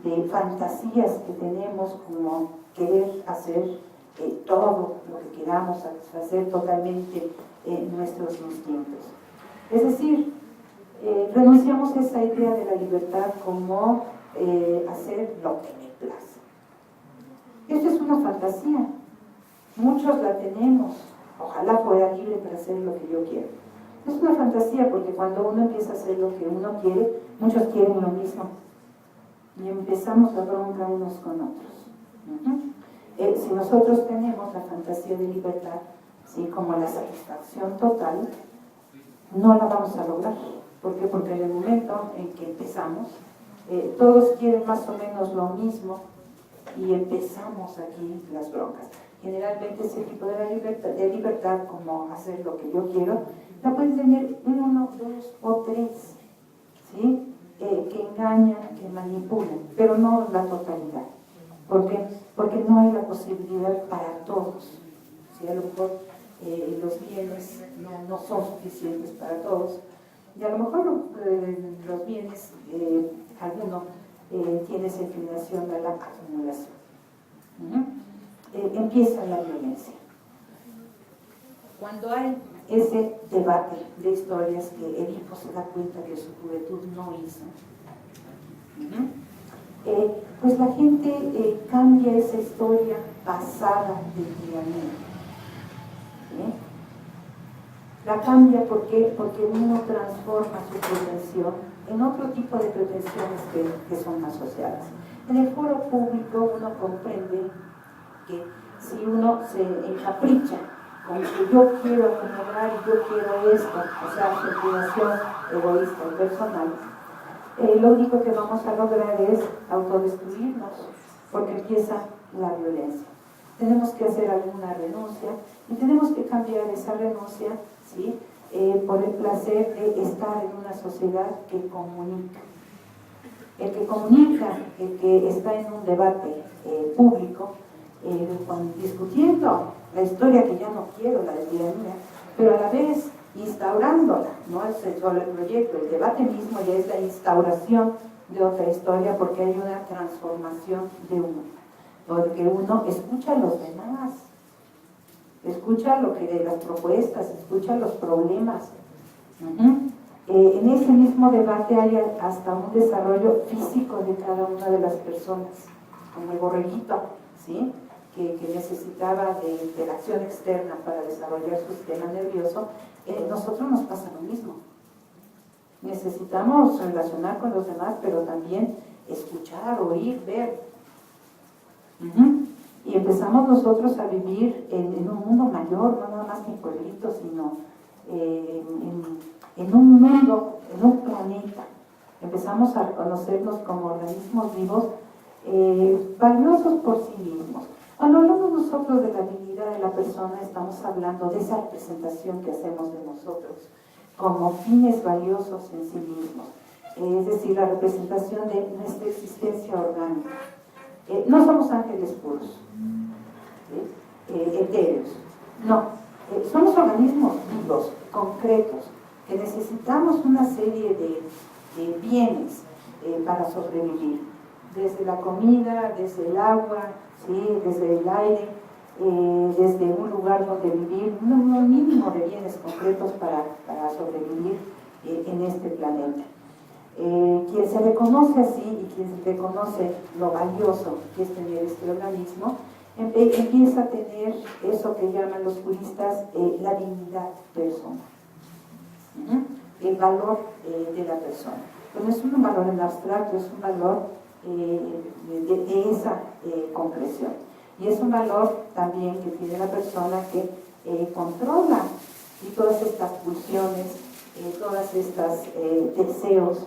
de fantasías que tenemos como querer hacer todo lo que queramos, satisfacer totalmente nuestros instintos. Es decir, renunciamos a esa idea de la libertad como hacer lo que me place. Esto es una fantasía, muchos la tenemos, ojalá fuera libre para hacer lo que yo quiero. Es una fantasía porque cuando uno empieza a hacer lo que uno quiere, muchos quieren lo mismo y empezamos la bronca unos con otros. Si nosotros tenemos la fantasía de libertad, ¿sí? Como la satisfacción total, no la vamos a lograr. ¿Por qué? Porque en el momento en que empezamos, todos quieren más o menos lo mismo y empezamos aquí las broncas. Generalmente ese tipo de libertad, como hacer lo que yo quiero, la pueden tener uno, dos o tres, ¿sí? Que engañan, que manipulan, pero no la totalidad. ¿Por qué? Porque no hay la posibilidad para todos. ¿Sí? A lo mejor los bienes no son suficientes para todos. Y a lo mejor los bienes, alguno tiene esa inclinación a la acumulación. Empieza la violencia. Cuando hay ese debate de historias que Edipo se da cuenta que su juventud no hizo, pues la gente cambia esa historia pasada de tiranía. ¿Sí? La cambia porque uno transforma su pretensión en otro tipo de pretensiones que son asociadas. En el foro público uno comprende que si uno se encapricha con que yo quiero acumular y yo quiero esto, o sea, su inclinación egoísta y personal, lo único que vamos a lograr es autodestruirnos, porque empieza la violencia. Tenemos que hacer alguna renuncia y tenemos que cambiar esa renuncia, ¿sí? Por el placer de estar en una sociedad que comunica. El que comunica, el que está en un debate público, discutiendo la historia que ya no quiero, la de tiranía, pero a la vez instaurándola, no es solo el proyecto, el debate mismo ya es la instauración de otra historia porque hay una transformación de uno, porque uno escucha a los demás, escucha lo que de las propuestas, escucha los problemas. En ese mismo debate hay hasta un desarrollo físico de cada una de las personas, como el borreguito, ¿sí? que necesitaba de interacción externa para desarrollar su sistema nervioso. Nosotros nos pasa lo mismo. Necesitamos relacionar con los demás, pero también escuchar, oír, ver. Y empezamos nosotros a vivir en un mundo mayor, no nada más que en pueblitos, sino en un mundo, en un planeta. Empezamos a reconocernos como organismos vivos valiosos por sí mismos. Cuando hablamos nosotros de la dignidad de la persona, estamos hablando de esa representación que hacemos de nosotros como fines valiosos en sí mismos, es decir, la representación de nuestra existencia orgánica. No somos ángeles puros, etéreos, no, somos organismos vivos, concretos, que necesitamos una serie de bienes para sobrevivir, desde la comida, desde el agua, ¿sí? Desde el aire, desde un lugar donde vivir, un mínimo de bienes concretos para sobrevivir en este planeta. Quien se reconoce así y quien se reconoce lo valioso que es tener este organismo, empieza a tener eso que llaman los juristas la dignidad personal, el valor de la persona. Pero no es un valor en abstracto, es un valor de esa concreción. Y es un valor también que tiene la persona que controla y todas estas pulsiones, todas estas deseos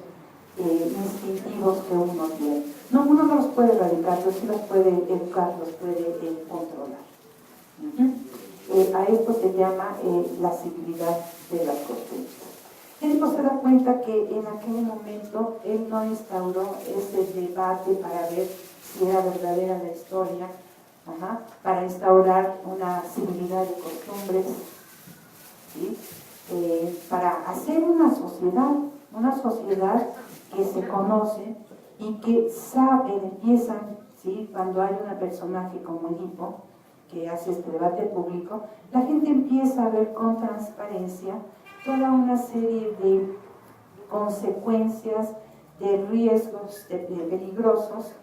instintivos que uno tiene. No, uno no los puede erradicar, pero sí los puede educar, los puede controlar. A esto se llama la civilidad de las costumbres. Él se da cuenta que en aquel momento él no instauró ese debate para ver si era verdadera la historia, para instaurar una civilidad de costumbres, ¿sí? Para hacer una sociedad que se conoce y que sabe, empiezan, ¿sí? Cuando hay un personaje como Edipo que hace este debate público, la gente empieza a ver con transparencia toda una serie de consecuencias, de riesgos peligrosos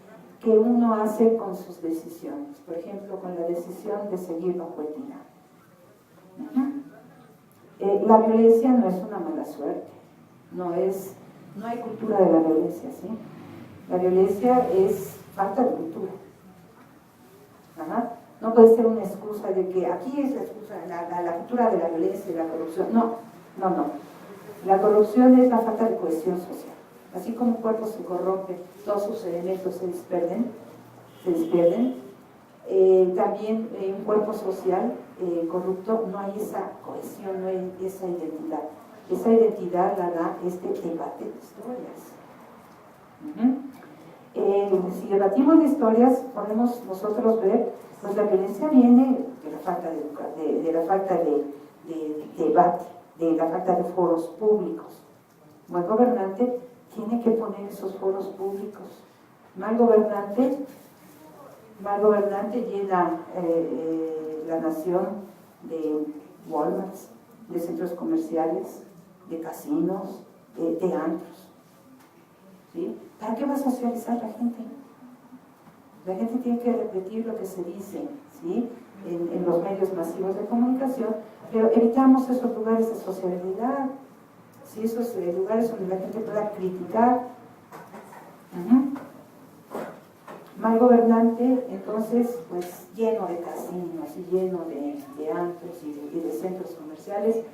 que uno hace con sus decisiones. Por ejemplo, con la decisión de seguir bajo el tirano. La violencia no es una mala suerte, no hay cultura de la violencia, ¿sí? La violencia es falta de cultura. No puede ser una excusa de que aquí es la excusa, la cultura de la violencia y la corrupción. No. La corrupción es la falta de cohesión social. Así como un cuerpo se corrompe, todos sus elementos se despierden. También un cuerpo social corrupto no hay esa cohesión, no hay esa identidad. Esa identidad la da este debate de historias. Si debatimos de historias, podemos nosotros ver, pues la violencia viene de la falta de la falta de debate, de la falta de foros públicos. Buen gobernante tiene que poner esos foros públicos. Mal gobernante llena la nación de Walmart, de centros comerciales, de casinos, de antros. ¿Sí? ¿Para qué va a socializar la gente? La gente tiene que repetir lo que se dice, ¿sí? En los medios masivos de comunicación, pero evitamos esos lugares de sociabilidad, ¿sí? Esos lugares donde la gente pueda criticar. Mal gobernante, entonces, pues lleno de casinos y lleno de antros y de centros comerciales,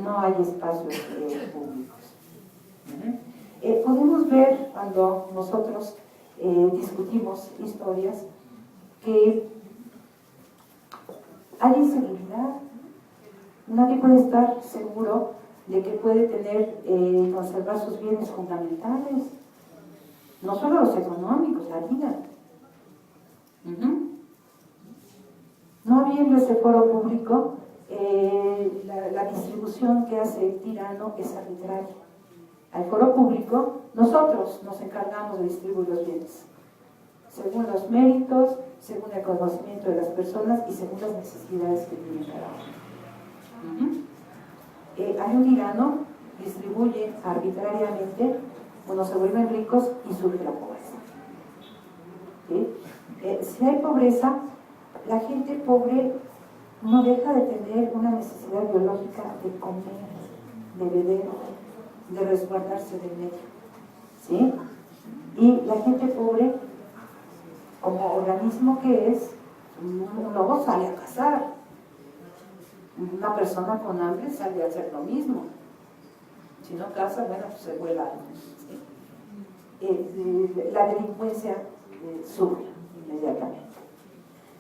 no hay espacios públicos. Podemos ver cuando nosotros discutimos historias que hay inseguridad. Nadie puede estar seguro de que puede tener y conservar sus bienes fundamentales, no solo los económicos, la vida. No habiendo ese foro público, la distribución que hace el tirano es arbitraria. Al foro público, nosotros nos encargamos de distribuir los bienes, según los méritos, según el conocimiento de las personas y según las necesidades que tiene cada uno. Hay un tirano, distribuye arbitrariamente, unos se vuelven ricos y surge la pobreza. ¿Sí? Si hay pobreza, la gente pobre no deja de tener una necesidad biológica de comer, de beber, de resguardarse del medio, ¿sí? Y la gente pobre, como organismo que es, un lobo sale a cazar, una persona con hambre sale a hacer lo mismo, si no caza, bueno, pues se vuela, ¿sí? La delincuencia sube inmediatamente.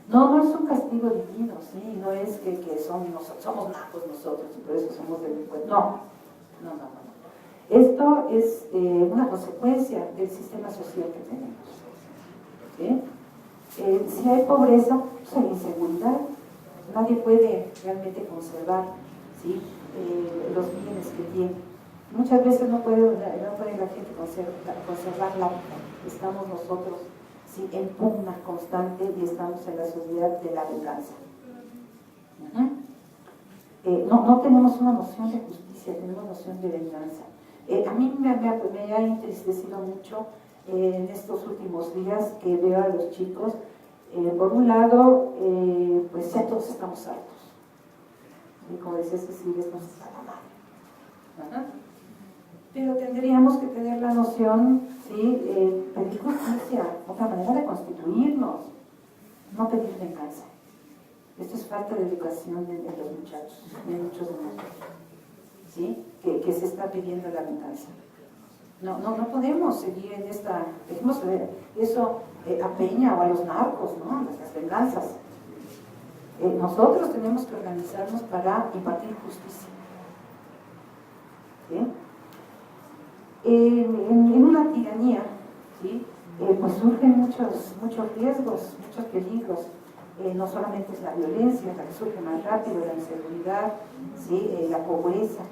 No es un castigo divino, ¿sí? No es que somos nacos nosotros y por eso somos delincuentes. No. Esto es una consecuencia del sistema social que tenemos, ¿sí? Si hay pobreza, pues hay inseguridad. Nadie puede realmente conservar, ¿sí? Los bienes que tiene. Muchas veces no puede la gente conservar la vida. Estamos nosotros, ¿sí? En pugna constante y estamos en la sociedad de la venganza. No tenemos una noción de justicia, tenemos noción de venganza. A mí me ha entristecido mucho en estos últimos días que veo a los chicos, por un lado, pues ya todos estamos hartos. Y como decía Cecilia, estamos hasta la madre. Pero tendríamos que tener la noción, ¿sí? Pedir justicia, otra manera de constituirnos, no pedir venganza. Esto es falta de educación de los muchachos, de muchos de nosotros, ¿sí? Que se está pidiendo la venganza. No podemos seguir en esta, dejemos eso a Peña o a los narcos, ¿no? Las venganzas. Nosotros tenemos que organizarnos para impartir justicia, ¿sí? En una tiranía, ¿sí? Pues surgen muchos riesgos, muchos peligros. No solamente es la violencia la que surge más rápido, la inseguridad, ¿sí? La pobreza,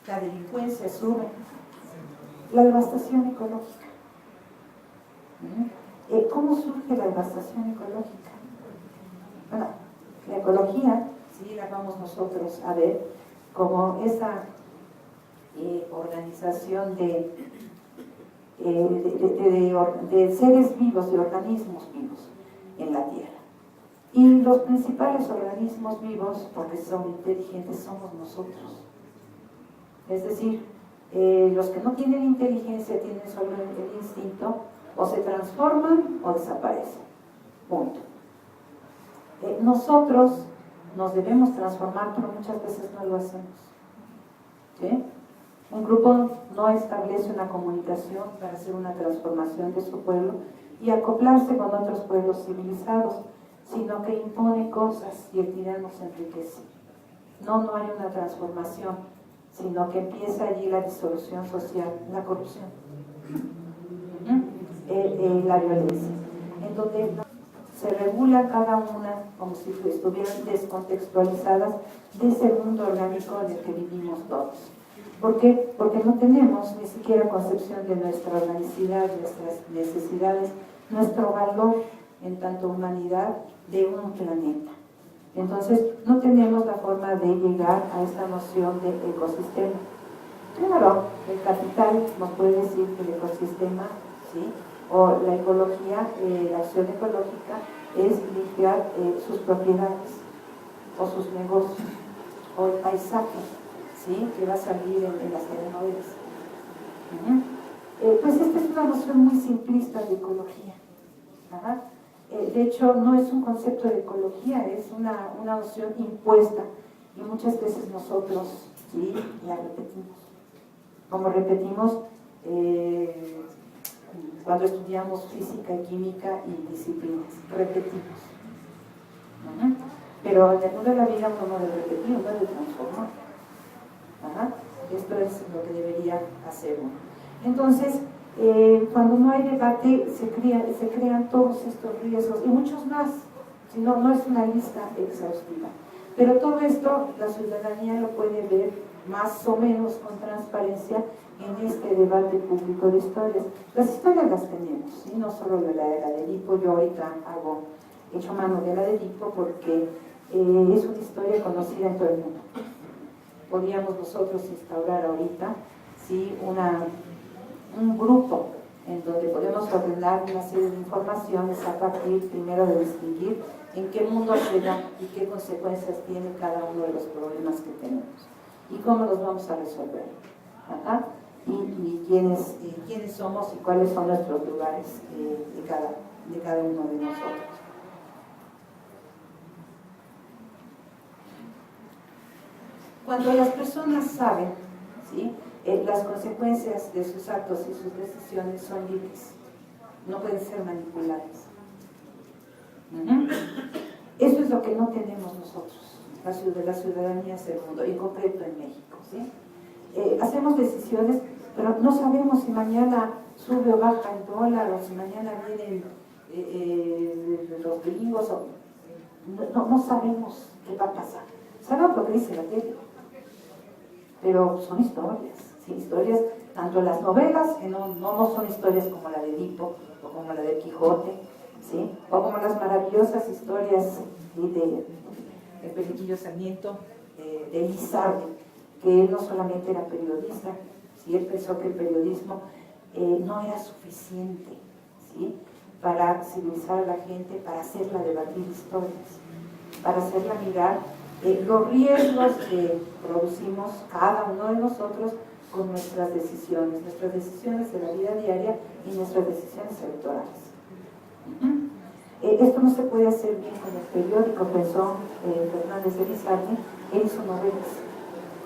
la delincuencia sube, la devastación ecológica. ¿Cómo surge la devastación ecológica? Bueno, la ecología, sí, la vamos nosotros a ver como esa organización de seres vivos, de organismos vivos en la Tierra. Y los principales organismos vivos, porque son inteligentes, somos nosotros. Es decir, los que no tienen inteligencia tienen solo el instinto, o se transforman o desaparecen. Punto. Nosotros nos debemos transformar, pero muchas veces no lo hacemos. ¿Sí? Un grupo no establece una comunicación para hacer una transformación de su pueblo y acoplarse con otros pueblos civilizados, sino que impone cosas y el tirano se enriquece. No hay una transformación, sino que empieza allí la disolución social, la corrupción, la violencia, en donde se regula cada una como si estuvieran descontextualizadas de ese mundo orgánico en el que vivimos todos. ¿Por qué? Porque no tenemos ni siquiera concepción de nuestra organicidad, nuestras necesidades, nuestro valor en tanto humanidad de un planeta. Entonces, no tenemos la forma de llegar a esta noción de ecosistema. Claro, el capital nos puede decir que el ecosistema, ¿sí? O la ecología, la acción ecológica es limpiar sus propiedades o sus negocios o el paisaje, ¿sí?, que va a salir en las telenovelas. Pues esta es una noción muy simplista de ecología. Ajá. De hecho, no es un concepto de ecología, es una noción impuesta y muchas veces nosotros, ¿sí?, la repetimos. Como repetimos cuando estudiamos física y química y disciplinas, repetimos. Pero en el mundo de la vida uno no debe repetir, uno debe transformar. Esto es lo que debería hacer uno. Entonces, cuando no hay debate, se crean todos estos riesgos y muchos más. Si no, no es una lista exhaustiva. Pero todo esto la ciudadanía lo puede ver más o menos con transparencia en este debate público de historias. Las historias las tenemos, ¿sí?, no solo de la era de Edipo. Yo ahorita hecho mano de la de Edipo porque es una historia conocida en todo el mundo. Podríamos nosotros instaurar ahorita, ¿sí?, un grupo en donde podemos ordenar una serie de informaciones a partir primero de distinguir en qué mundo se da y qué consecuencias tiene cada uno de los problemas que tenemos y cómo los vamos a resolver. Y quiénes somos y cuáles son nuestros lugares de cada uno de nosotros. Cuando las personas saben, ¿sí?, las consecuencias de sus actos y sus decisiones son libres, no pueden ser manipuladas. Eso es lo que no tenemos nosotros, la ciudadanía del mundo, y en concreto en México, ¿sí? Hacemos decisiones, pero no sabemos si mañana sube o baja el dólar, o si mañana vienen los gringos, no sabemos qué va a pasar. Sabemos lo que dice la tele, pero son historias, ¿sí? Historias, tanto las novelas, que no son historias como la de Edipo o como la de Quijote, ¿sí?, o como las maravillosas historias de Periquillo Sarmiento, de Lizardi, que él no solamente era periodista, ¿sí?, él pensó que el periodismo no era suficiente, ¿sí?, para civilizar a la gente, para hacerla debatir historias, para hacerla mirar los riesgos que producimos cada uno de nosotros con nuestras decisiones de la vida diaria y nuestras decisiones electorales. Esto no se puede hacer bien con el periódico, pensó Fernández de Lizardi. Él hizo novelas,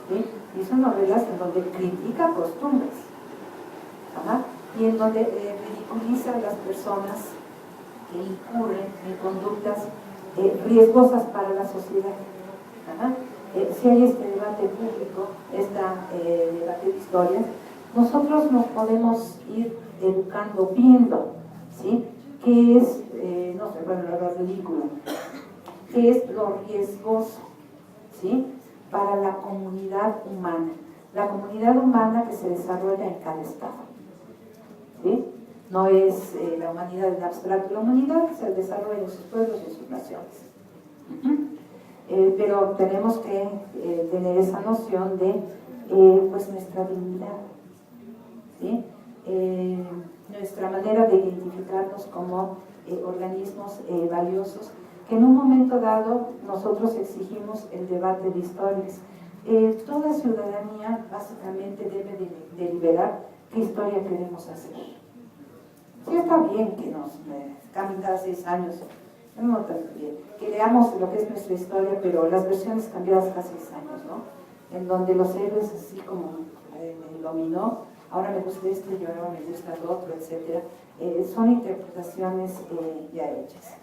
¿sí?, hizo novelas en donde critica costumbres, y en donde ridiculiza a las personas que incurren en conductas riesgosas para la sociedad. Si hay este debate público, debate de historias, nosotros nos podemos ir educando, viendo, ¿sí?, qué es, lo ridículo, qué es lo riesgoso, ¿sí?, para la comunidad humana que se desarrolla en cada estado, ¿sí? No es la humanidad en abstracto, la humanidad se desarrolla en sus pueblos y en sus naciones. Pero tenemos que tener esa noción de pues nuestra dignidad, ¿sí?, nuestra manera de identificarnos como organismos valiosos, que en un momento dado nosotros exigimos el debate de historias. Toda ciudadanía básicamente debe deliberar qué historia queremos hacer. Sí, está bien que nos cambien cada 6 años, no tan bien, que leamos lo que es nuestra historia, pero las versiones cambiadas cada 6 años, ¿no?, en donde los héroes, así como me dominó, ahora me gusta esto y ahora me gusta lo otro, etc. Son interpretaciones ya hechas.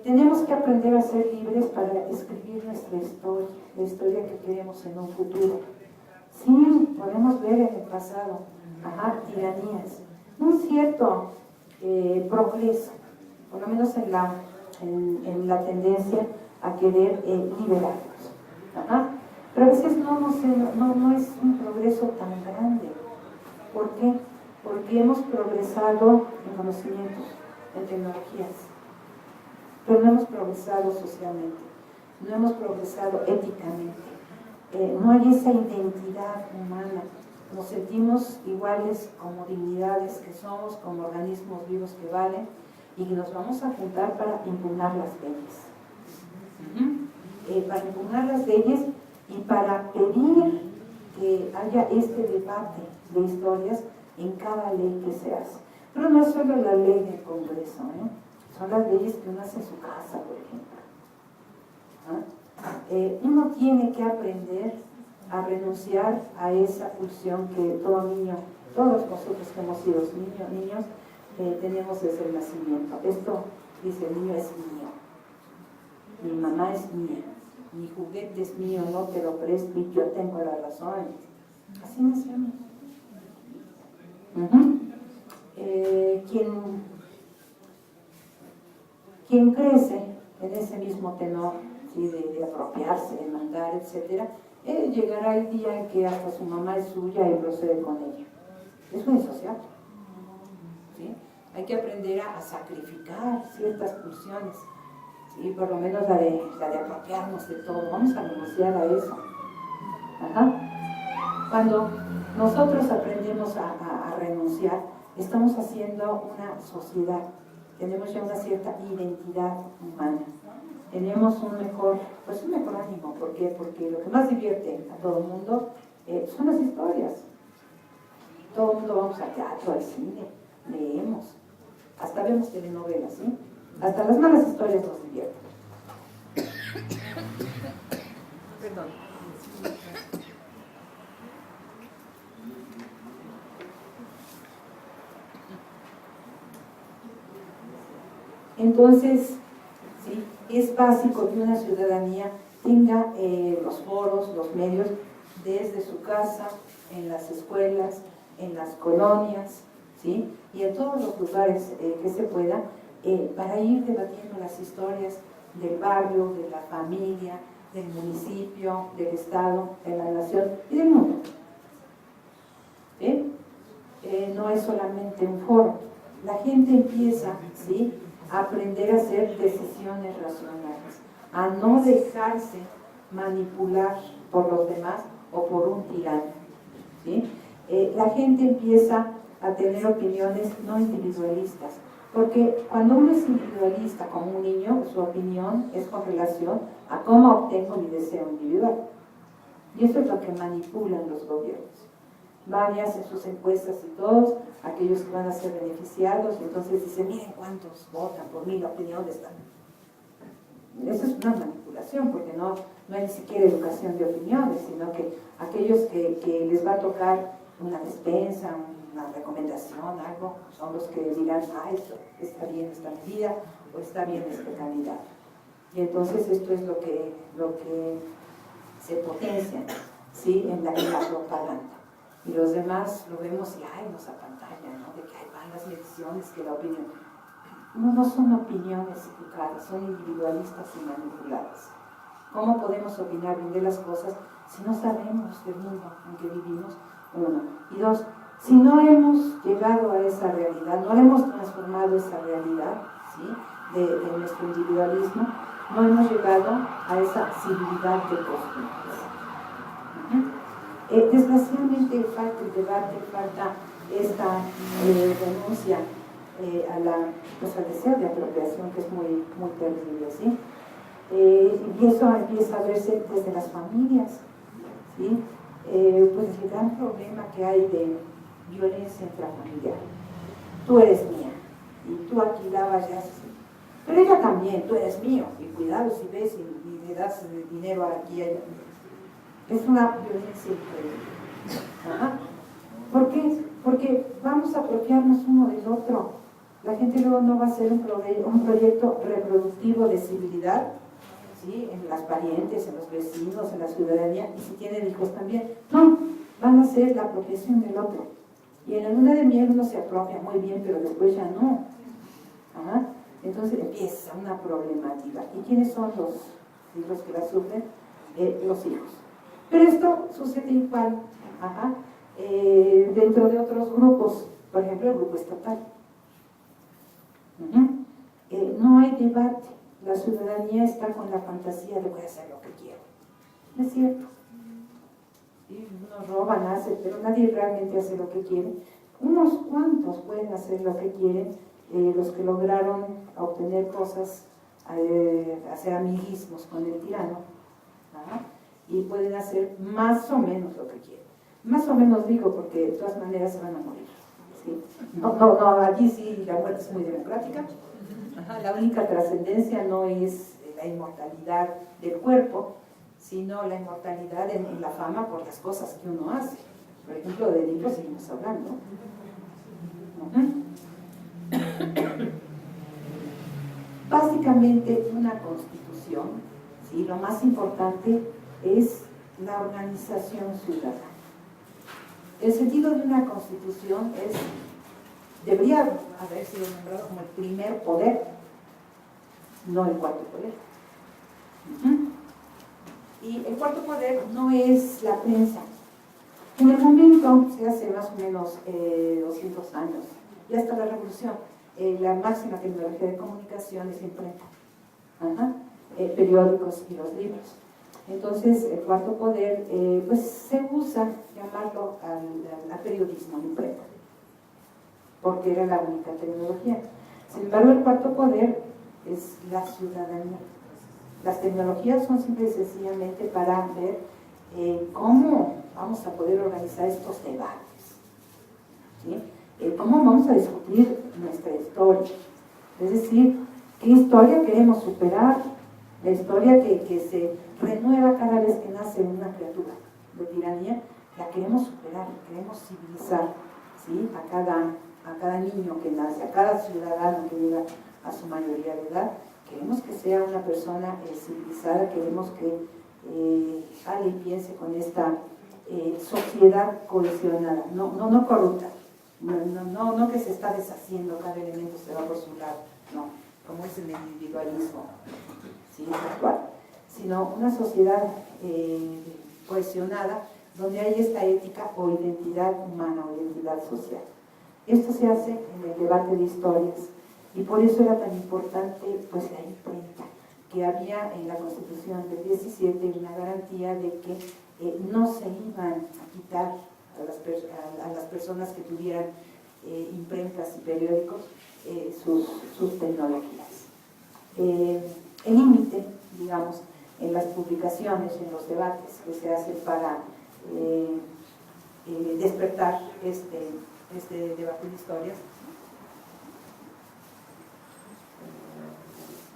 Tenemos que aprender a ser libres para escribir nuestra historia, la historia que queremos en un futuro. Sí, podemos ver en el pasado, tiranías, un cierto progreso, por lo menos en la tendencia a querer liberarnos. Pero a veces no es un progreso tan grande. ¿Por qué? Porque hemos progresado en conocimientos, en tecnologías, pero no hemos progresado socialmente, no hemos progresado éticamente. No hay esa identidad humana nos sentimos iguales como dignidades que somos, como organismos vivos que valen, y nos vamos a juntar para impugnar las leyes. Para impugnar las leyes y para pedir que haya este debate de historias en cada ley que se hace. Pero no es solo la ley del Congreso, son las leyes que uno hace en su casa, por ejemplo. Uno tiene que aprender a renunciar a esa pulsión que todo niño, todos nosotros que hemos sido niños, tenemos desde el nacimiento. Esto, dice el niño, es mío. Mi mamá es mía. Mi juguete es mío, no te lo presto y yo tengo la razón. Así nacemos. Quien crece en ese mismo tenor, ¿sí? de apropiarse, de mandar, etc., llegará el día en que hasta su mamá es suya y procede con ella. Es muy social. ¿Sí? Hay que aprender a sacrificar ciertas pulsiones, ¿sí? Por lo menos la de apropiarnos de todo. Vamos a renunciar a eso. Cuando nosotros aprendemos a renunciar, estamos haciendo una sociedad, tenemos ya una cierta identidad humana, tenemos un mejor ánimo. ¿Por qué? Porque lo que más divierte a todo el mundo son las historias. Todo el mundo vamos al teatro, al cine, leemos, hasta vemos telenovelas, ¿sí? Hasta las malas historias nos divierten. Perdón. Entonces, ¿sí? Es básico que una ciudadanía tenga los foros, los medios, desde su casa, en las escuelas, en las colonias, ¿sí? Y en todos los lugares que se pueda, para ir debatiendo las historias del barrio, de la familia, del municipio, del estado, de la nación y del mundo. ¿Sí? No es solamente un foro. La gente empieza, ¿sí?, a aprender a hacer decisiones racionales, a no dejarse manipular por los demás o por un tirano, ¿sí? La gente empieza a tener opiniones no individualistas, porque cuando uno es individualista como un niño, su opinión es con relación a cómo obtengo mi deseo individual. Y eso es lo que manipulan los gobiernos. Varias en sus encuestas y todos, aquellos que van a ser beneficiados, y entonces dicen, miren cuántos votan por mí, la opinión está. Eso es una manipulación, porque no hay ni siquiera educación de opiniones, sino que aquellos que les va a tocar una despensa, una recomendación, algo, son los que dirán, esto está bien esta medida, o está bien este candidato. Y entonces esto es lo que se potencia, ¿sí?, en la propaganda. Y los demás lo vemos y nos apantallan, ¿no?, de que van las mediciones, que la opinión. No son opiniones educadas, son individualistas y manipuladas. ¿Cómo podemos opinar bien de las cosas si no sabemos del mundo en que vivimos? Uno. Y dos, si no hemos llegado a esa realidad, no hemos transformado esa realidad, ¿sí?, de nuestro individualismo, no hemos llegado a esa civilidad de costumbres. Desgraciadamente falta el debate, falta esta renuncia al deseo de apropiación, que es muy, muy terrible, ¿sí? Y eso empieza a verse desde las familias, ¿sí? Pues el gran problema que hay de violencia intrafamiliar. Tú eres mía, y tú aquí dabas ya, pero ella también, tú eres mío, y cuidado si ves y le das dinero aquí y allá. Es una violencia increíble. ¿Por qué? Porque vamos a apropiarnos uno del otro. La gente luego no va a hacer un proyecto reproductivo de civilidad, ¿sí?, en las parientes, en los vecinos, en la ciudadanía, y si tienen hijos también. No, van a hacer la apropiación del otro. Y en la luna de miel uno se apropia muy bien, pero después ya no. Entonces empieza una problemática. ¿Y quiénes son los que la sufren? Los hijos. Pero esto sucede igual dentro de otros grupos, por ejemplo el grupo estatal. No hay debate, la ciudadanía está con la fantasía de voy a hacer lo que quiero. No es cierto. ¿sí? Unos roban, hacen, pero nadie realmente hace lo que quiere. Unos cuantos pueden hacer lo que quieren, los que lograron obtener cosas, hacer amiguismos con el tirano, ¿no? Y pueden hacer más o menos lo que quieren. Más o menos digo porque de todas maneras se van a morir. ¿Sí? No, aquí sí la muerte es muy democrática. La única trascendencia no es la inmortalidad del cuerpo, sino la inmortalidad en la fama por las cosas que uno hace. Por ejemplo, de libros seguimos hablando. Básicamente una constitución, ¿sí? Lo más importante es la organización ciudadana. El sentido de una constitución debería haber sido nombrado como el primer poder, no el cuarto poder. Y el cuarto poder no es la prensa. En el momento, se hace más o menos 200 años, ya está la revolución, la máxima tecnología de comunicación es imprenta, periódicos y los libros. Entonces, el cuarto poder, pues se usa llamarlo al periodismo imprenta, porque era la única tecnología. Sin embargo, el cuarto poder es la ciudadanía. Las tecnologías son simple y sencillamente para ver cómo vamos a poder organizar estos debates, ¿sí? Cómo vamos a discutir nuestra historia, es decir, qué historia queremos superar, la historia que se renueva cada vez que nace una criatura de tiranía, la queremos superar, queremos civilizar, ¿sí? a cada niño que nace, a cada ciudadano que llega a su mayoría de edad, queremos que sea una persona civilizada, queremos que hable y piense con esta sociedad cohesionada, no corrupta, no que se está deshaciendo, cada elemento se va por su lado, no, como es el individualismo, ¿sí? Actual, sino una sociedad cohesionada donde hay esta ética o identidad humana o identidad social. Esto se hace en el debate de historias y por eso era tan importante pues la imprenta, que había en la Constitución del 17 una garantía de que no se iban a quitar a las personas que tuvieran imprentas y periódicos sus tecnologías. El límite, digamos, en las publicaciones, en los debates que se hacen para despertar este debate de historias,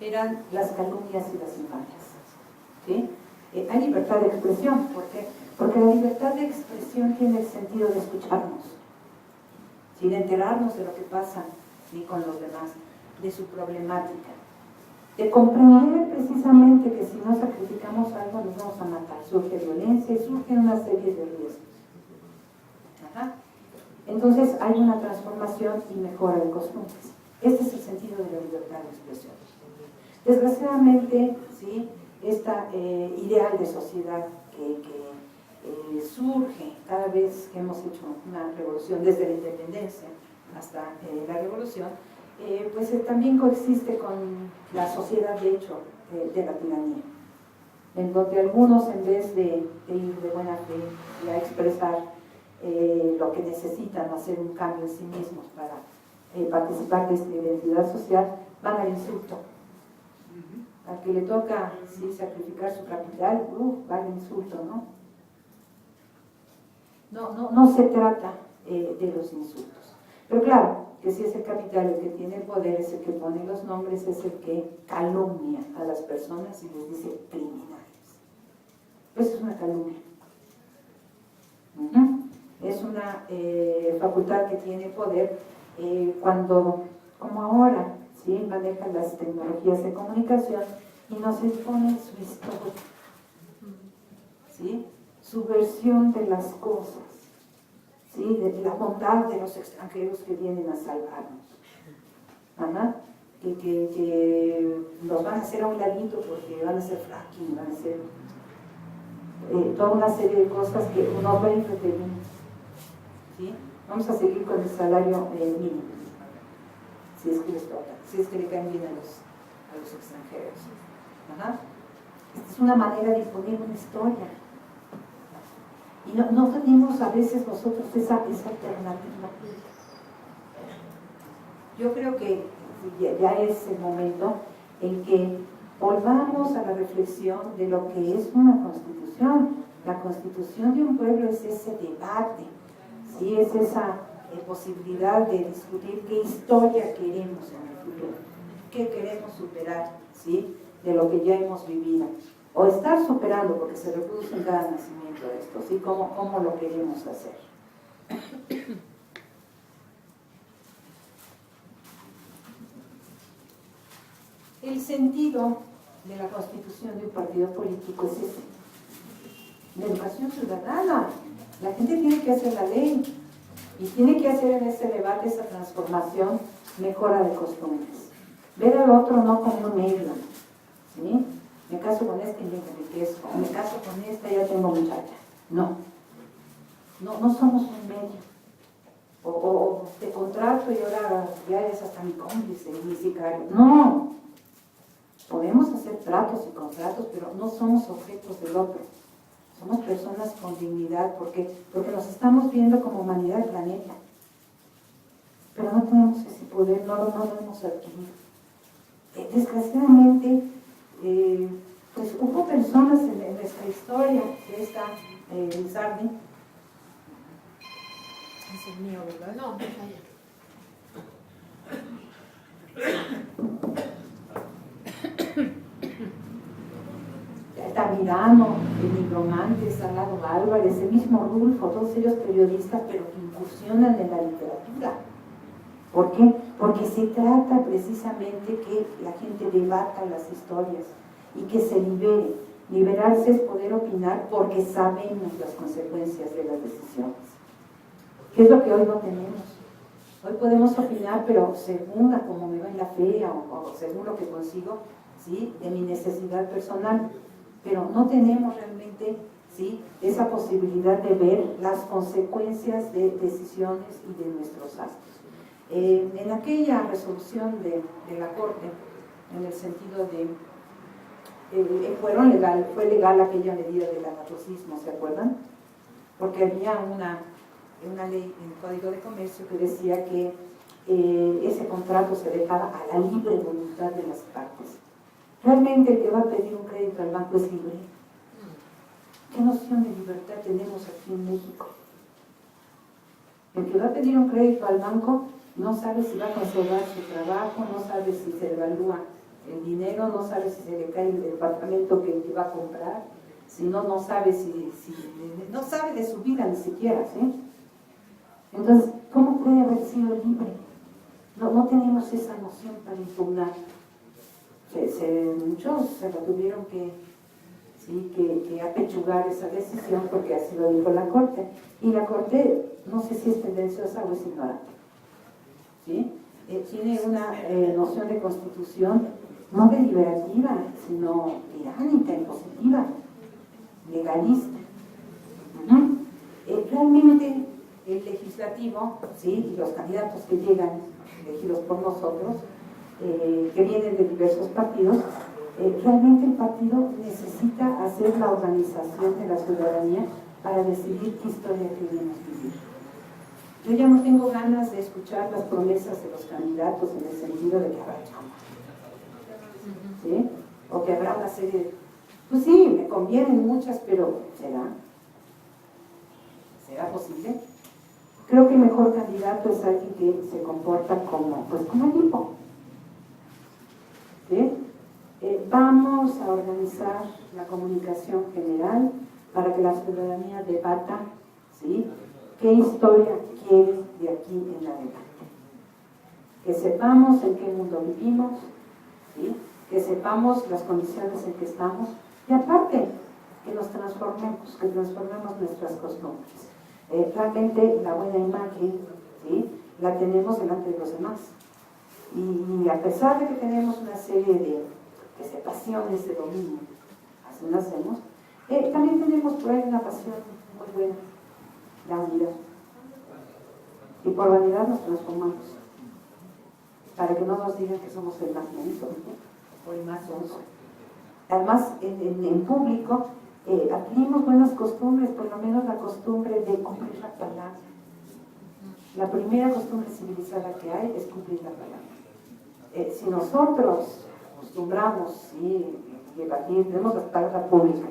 eran las calumnias y las infamias, ¿sí? Hay libertad de expresión, ¿por qué? Porque la libertad de expresión tiene el sentido de escucharnos, ¿sí? De enterarnos de lo que pasa, ¿sí? Con los demás, de su problemática, de comprender precisamente que si no sacrificamos algo nos vamos a matar, surge violencia y surgen una serie de riesgos. Entonces hay una transformación y mejora de costumbres. Este es el sentido de la libertad de expresión. Desgraciadamente, ¿sí? Esta ideal de sociedad que surge cada vez que hemos hecho una revolución, desde la independencia hasta la revolución, pues también coexiste con la sociedad de hecho de la tiranía, en donde algunos en vez de ir de buena fe y a expresar lo que necesitan, hacer un cambio en sí mismos para participar de esta identidad social, van al insulto. Al que le toca ¿sí? sacrificar su capital, va al insulto, ¿no? No se trata de los insultos. Pero claro, que si es el capital el que tiene el poder, es el que pone los nombres, es el que calumnia a las personas y les dice criminales. Eso es una calumnia. Es una facultad que tiene poder cuando, como ahora, ¿sí? manejan las tecnologías de comunicación y nos expone su historia, ¿sí? Su versión de las cosas, ¿sí? de la bondad de los extranjeros que vienen a salvarnos, que nos van a hacer a un ladito porque van a hacer fracking, van a hacer toda una serie de cosas que nos van a entretener, ¿sí? Vamos a seguir con el salario mínimo, si es que les toca, si es que le caen bien a los extranjeros. Esta es una manera de imponer una historia. Y no tenemos a veces nosotros esa alternativa. Yo creo que ya es el momento en que volvamos a la reflexión de lo que es una constitución. La constitución de un pueblo es ese debate, ¿sí? Es esa posibilidad de discutir qué historia queremos en el futuro, qué queremos superar, ¿sí? De lo que ya hemos vivido. O estar superando, porque se reproduce en cada nacimiento esto, ¿sí? ¿Cómo lo queremos hacer? El sentido de la constitución de un partido político es ese. La educación ciudadana. La gente tiene que hacer la ley y tiene que hacer en ese debate esa transformación, mejora de costumbres. Ver al otro no como un medio, ¿sí? Me caso con este y me enriquezco, me caso con esta y ya tengo muchacha. No somos un medio. O te contrato y ahora ya eres hasta mi cómplice, mi sicario. No. Podemos hacer tratos y contratos, pero no somos objetos del otro. Somos personas con dignidad porque nos estamos viendo como humanidad del planeta. Pero no tenemos ese poder, no lo hemos adquirido. Desgraciadamente, pues hubo personas en nuestra historia, de esta Lizardi. Es el mío, ¿verdad? No, allá. Tamirano, el nigromante, Salado Álvarez, el mismo Rulfo, todos ellos periodistas, pero que incursionan en la literatura. ¿Por qué? Porque se trata precisamente que la gente debata las historias y que se libere. Liberarse es poder opinar porque sabemos las consecuencias de las decisiones. ¿Qué es lo que hoy no tenemos? Hoy podemos opinar, pero según a cómo me va en la feria o según lo que consigo, ¿sí? De mi necesidad personal. Pero no tenemos realmente, ¿sí? Esa posibilidad de ver las consecuencias de decisiones y de nuestros actos. En aquella resolución de la Corte, en el sentido de fue legal aquella medida del anatocismo, ¿se acuerdan? Porque había una ley en el Código de Comercio que decía que ese contrato se dejaba a la libre voluntad de las partes. ¿Realmente el que va a pedir un crédito al banco es libre? ¿Qué noción de libertad tenemos aquí en México? El que va a pedir un crédito al banco no sabe si va a conservar su trabajo, no sabe si se evalúa el dinero, no sabe si se le cae el departamento que va a comprar, si no sabe no sabe de su vida ni siquiera, ¿sí? Entonces, ¿cómo puede haber sido libre? No tenemos esa noción para impugnar. Muchos se lo tuvieron que apechugar esa decisión porque así lo dijo la Corte. Y la Corte, no sé si es tendenciosa o es ignorante, ¿sí? Tiene una noción de constitución no deliberativa, sino tiránica, impositiva, legalista. Realmente el legislativo, ¿sí? Y los candidatos que llegan elegidos por nosotros, que vienen de diversos partidos, realmente el partido necesita hacer la organización de la ciudadanía para decidir qué historia queremos vivir. Yo ya no tengo ganas de escuchar las promesas de los candidatos en el sentido de que habrá chamba, ¿sí? O que habrá una serie de... Pues sí, me convienen muchas, pero ¿será posible? Creo que el mejor candidato es alguien que se comporta como equipo. ¿Sí? Vamos a organizar la comunicación general para que la ciudadanía debata, ¿sí? ¿Qué historia quiere de aquí en adelante? Que sepamos en qué mundo vivimos, ¿sí? Que sepamos las condiciones en que estamos y aparte que nos transformemos, que transformemos nuestras costumbres. Realmente la buena imagen, ¿sí? La tenemos delante de los demás. Y a pesar de que tenemos una serie de pasiones de dominio, así nacemos, también tenemos por ahí una pasión muy buena, la unidad. Y por vanidad nos transformamos, para que no nos digan que somos el más lento o el más sonso. Además, en público adquirimos buenas costumbres, por lo menos la costumbre de cumplir la palabra. La primera costumbre civilizada que hay es cumplir la palabra. Si nosotros acostumbramos, sí, debatir, tenemos la palabra pública,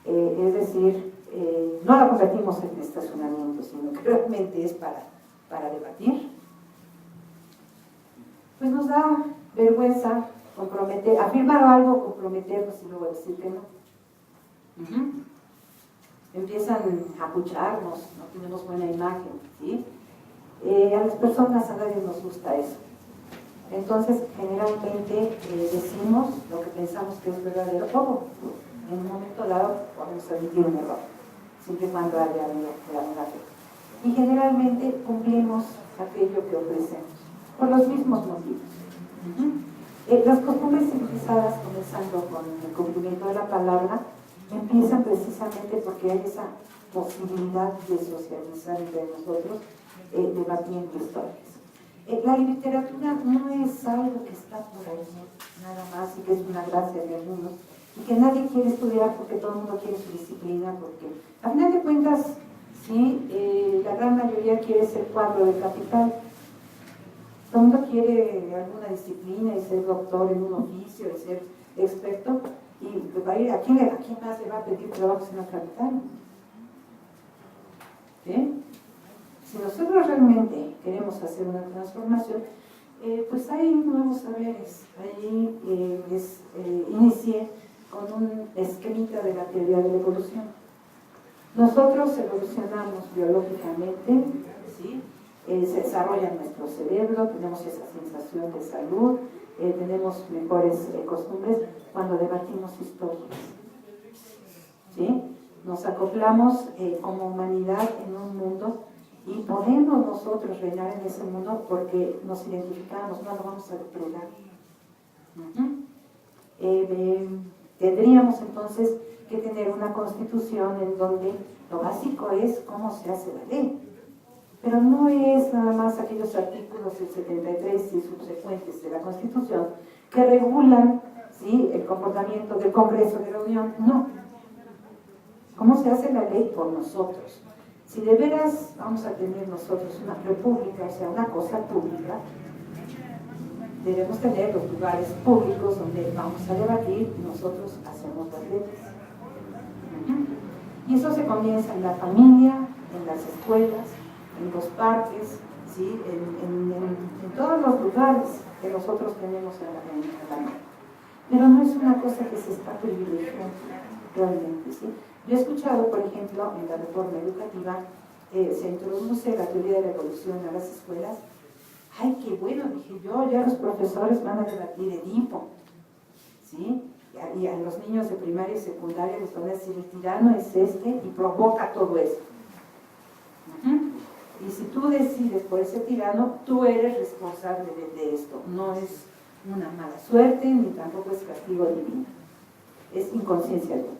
es decir, no la convertimos en estacionamiento, sino que realmente es para debatir, pues nos da vergüenza afirmar algo, comprometernos y luego decir que no. Empiezan a apucharnos, no tenemos buena imagen, ¿sí? A las personas, a nadie nos gusta eso. Entonces, generalmente decimos lo que pensamos que es verdadero, o en un momento dado podemos admitir un error, siempre y cuando haya la fe. Y generalmente cumplimos aquello que ofrecemos, por los mismos motivos. Las costumbres civilizadas, comenzando con el cumplimiento de la palabra, empiezan precisamente porque hay esa posibilidad de socializar entre nosotros, debatiendo historias. La literatura no es algo que está por ahí, nada más, y que es una gracia de algunos, y que nadie quiere estudiar porque todo el mundo quiere su disciplina, porque a final de cuentas, sí, la gran mayoría quiere ser cuadro de capital. Todo el mundo quiere alguna disciplina y ser doctor en un oficio y ser experto, y va a ir, ¿a quién más le va a pedir trabajos en la capital? ¿Sí? Si nosotros realmente queremos hacer una transformación, pues hay nuevos saberes. Ahí inicié con un esquemita de la teoría de la evolución. Nosotros evolucionamos biológicamente, ¿sí? Se desarrolla nuestro cerebro, tenemos esa sensación de salud, tenemos mejores costumbres cuando debatimos historias, ¿sí? Nos acoplamos como humanidad en un mundo y podemos nosotros reinar en ese mundo porque nos identificamos, no lo vamos a depredar. Tendríamos entonces que tener una constitución en donde lo básico es cómo se hace la ley. Pero no es nada más aquellos artículos del 73 y subsecuentes de la Constitución que regulan, ¿sí?, el comportamiento del Congreso de la Unión. No. ¿Cómo se hace la ley? Por nosotros. Si de veras vamos a tener nosotros una república, o sea, una cosa pública, debemos tener los lugares públicos donde vamos a debatir y nosotros hacemos las leyes. Y eso se comienza en la familia, en las escuelas, en los parques, ¿sí? en todos los lugares que nosotros tenemos en la mano. Pero no es una cosa que se está privilegiando realmente, ¿sí? Yo he escuchado, por ejemplo, en la reforma educativa, se introduce la teoría de la evolución a las escuelas. ¡Ay, qué bueno! Dije yo, ya los profesores van a debatir Edipo, ¿sí? Y a los niños de primaria y secundaria les van a decir, el tirano es este y provoca todo eso. Y si tú decides por ese tirano, tú eres responsable de esto. No es una mala suerte, ni tampoco es castigo divino. Es inconsciencia divina.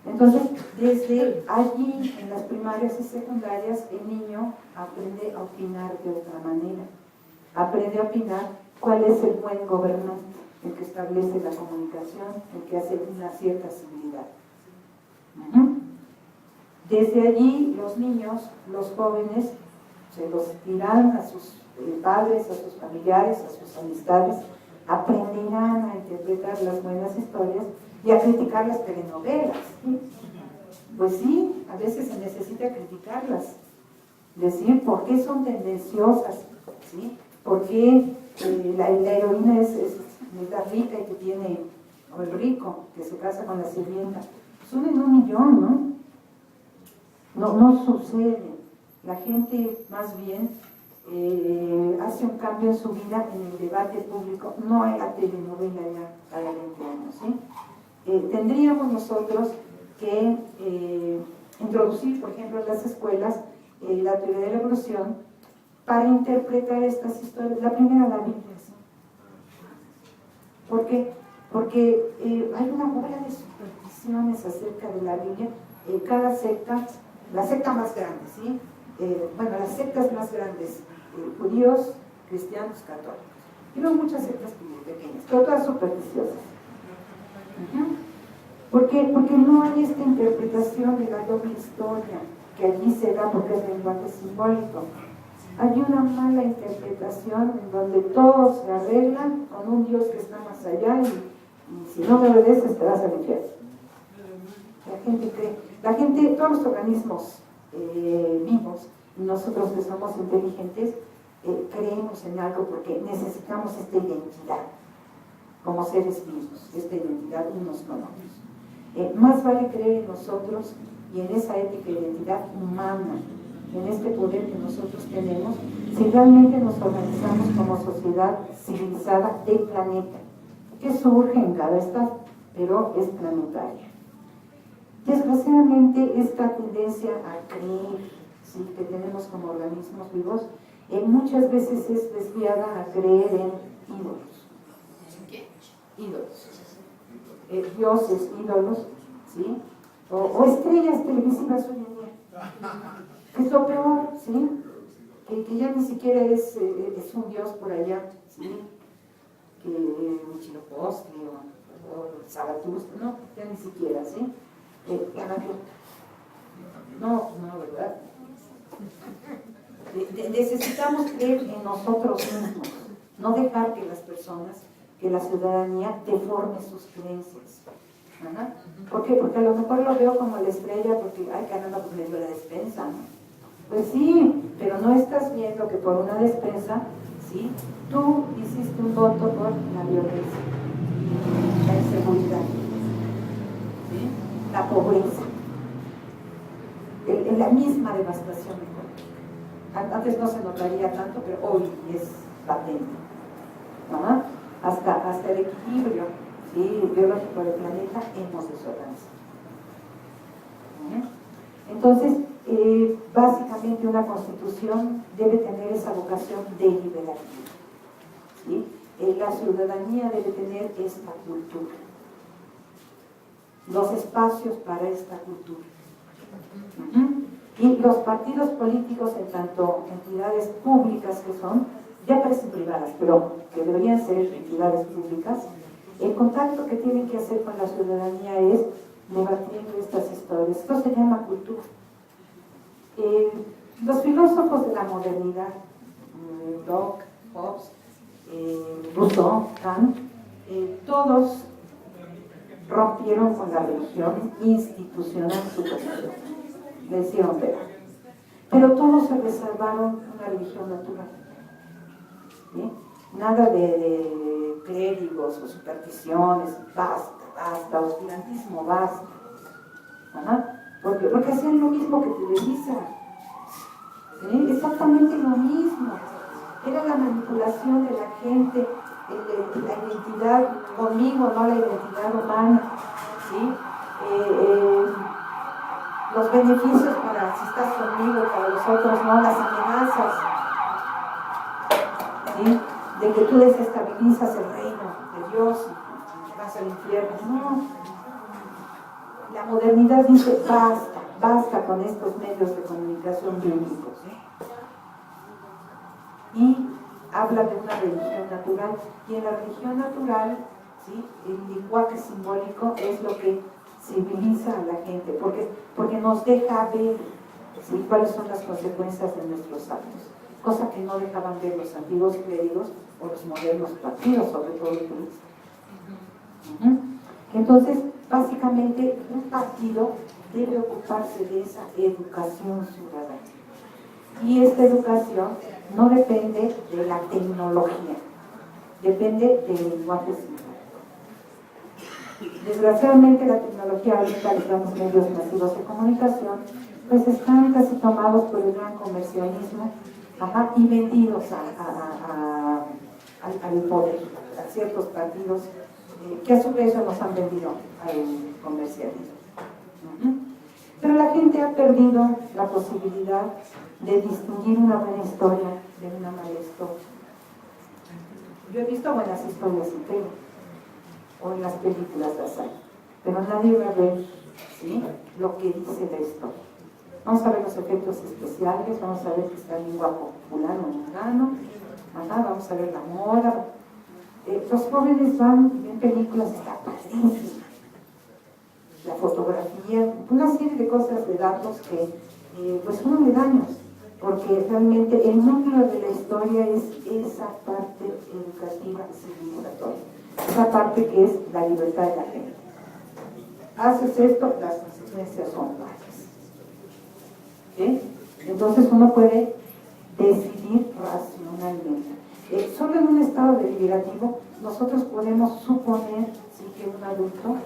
Entonces, desde allí, en las primarias y secundarias, el niño aprende a opinar de otra manera. Aprende a opinar cuál es el buen gobernante, el que establece la comunicación, el que hace una cierta civilidad. Desde allí, los niños, los jóvenes, se los dirán a sus padres, a sus familiares, a sus amistades, aprenderán a interpretar las buenas historias y a criticar las telenovelas. ¿Sí? Pues sí, a veces se necesita criticarlas, decir por qué son tendenciosas, ¿sí? Por qué la heroína es la rica y que tiene, o el rico que se casa con la sirvienta. Pues uno en 1 millón, ¿no? No sucede. La gente más bien hace un cambio en su vida en el debate público, no en la telenovela ya cada 20 años, ¿sí? Tendríamos nosotros que introducir, por ejemplo, en las escuelas la teoría de la evolución para interpretar estas historias. La primera, la Biblia, ¿sí? ¿Por qué? Porque hay una bola de supersticiones acerca de la Biblia. Cada secta, la secta más grande, ¿sí? Las sectas más grandes, judíos, cristianos, católicos. Y luego muchas sectas pequeñas, pero todas supersticiosas. ¿Por qué? Porque no hay esta interpretación de la doble historia que allí se da porque es lenguaje simbólico. Hay una mala interpretación en donde todos se arreglan con un Dios que está más allá y si no me obedeces te vas al infierno. La gente cree, todos los organismos vivos, y nosotros que somos inteligentes, creemos en algo porque necesitamos esta identidad como seres vivos, esta identidad unos con otros. Más vale creer en nosotros y en esa ética de identidad humana, en este poder que nosotros tenemos, si realmente nos organizamos como sociedad civilizada del planeta, que surge en cada estado, pero es planetaria. Desgraciadamente, esta tendencia a creer, ¿sí?, que tenemos como organismos vivos, muchas veces es desviada a creer en ídolos. ¿Qué? Ídolos. Dioses, ídolos, ¿sí? O estrellas televisivas hoy en día. Es lo peor, ¿sí? Que ya ni siquiera es un dios por allá, ¿sí? Que Huitzilopochtli o Zaratustra, no, ya ni siquiera, ¿sí? No, ¿verdad? Necesitamos creer en nosotros mismos, no dejar que las personas, que la ciudadanía deforme sus creencias. Ajá. ¿Por qué? Porque a lo mejor lo veo como la estrella porque, ay caramba, pues me dio la despensa, ¿no? Pues sí, pero no estás viendo que por una despensa, ¿sí?, tú hiciste un voto por la violencia, la inseguridad, ¿sí?, la pobreza, la misma devastación económica. Antes no se notaría tanto, pero hoy es patente. ¿No? Hasta el equilibrio, ¿sí?, biológico del planeta hemos desorganizado. Entonces, básicamente una constitución debe tener esa vocación deliberada, ¿sí? La ciudadanía debe tener esta cultura, los espacios para esta cultura. Y los partidos políticos, en tanto entidades públicas que son, ya parecen privadas, pero que deberían ser entidades públicas, el contacto que tienen que hacer con la ciudadanía es debatiendo estas historias. Esto se llama cultura. Los filósofos de la modernidad, Locke, Hobbes, Rousseau, Kant, todos rompieron con la religión institucional superficial, le hicieron ver, pero todos se reservaron una religión natural, ¿sí? Nada de clérigos o supersticiones, basta, oscurantismo, basta. Ajá. Porque hacían lo mismo que Televisa, ¿sí?, exactamente lo mismo. Era la manipulación de la gente, la identidad conmigo, no la identidad humana, ¿sí? Los beneficios para si estás conmigo, para los otros no, las amenazas, ¿sí?, de que tú desestabilizas el reino de Dios y vas al infierno. No. La modernidad dice basta con estos medios de comunicación bíblicos, y habla de una religión natural, y en la religión natural, ¿sí?, el lenguaje simbólico es lo que civiliza a la gente, porque nos deja ver, ¿sí?, cuáles son las consecuencias de nuestros actos, cosa que no dejaban ver los antiguos clérigos o los modernos partidos, sobre todo el turista. Entonces, básicamente, un partido debe ocuparse de esa educación ciudadana. Y esta educación no depende de la tecnología, depende del lenguaje simbólico. Desgraciadamente, la tecnología ahorita, los medios masivos de comunicación, pues están casi tomados por el gran comercialismo, y vendidos al poder, a ciertos partidos, que a su vez nos han vendido al comercialismo. Pero la gente ha perdido la posibilidad de distinguir una buena historia de una mala historia. Yo he visto buenas historias en tele o en las películas de hazaña, pero nadie va a ver, ¿sí?, lo que dice la historia. Vamos a ver los efectos especiales, vamos a ver que está bien guapo fulano o mengano, vamos a ver la moda. Los jóvenes van y ven películas, está padrísima. fotografías, una serie de cosas, de datos que pues son muy daños, porque realmente el núcleo de la historia es esa parte educativa y civilizatoria, esa parte que es la libertad de la gente. Haces esto, las consecuencias son varias. ¿Sí? Entonces uno puede decidir racionalmente. Solo en un estado deliberativo nosotros podemos suponer, ¿sí?, que un adulto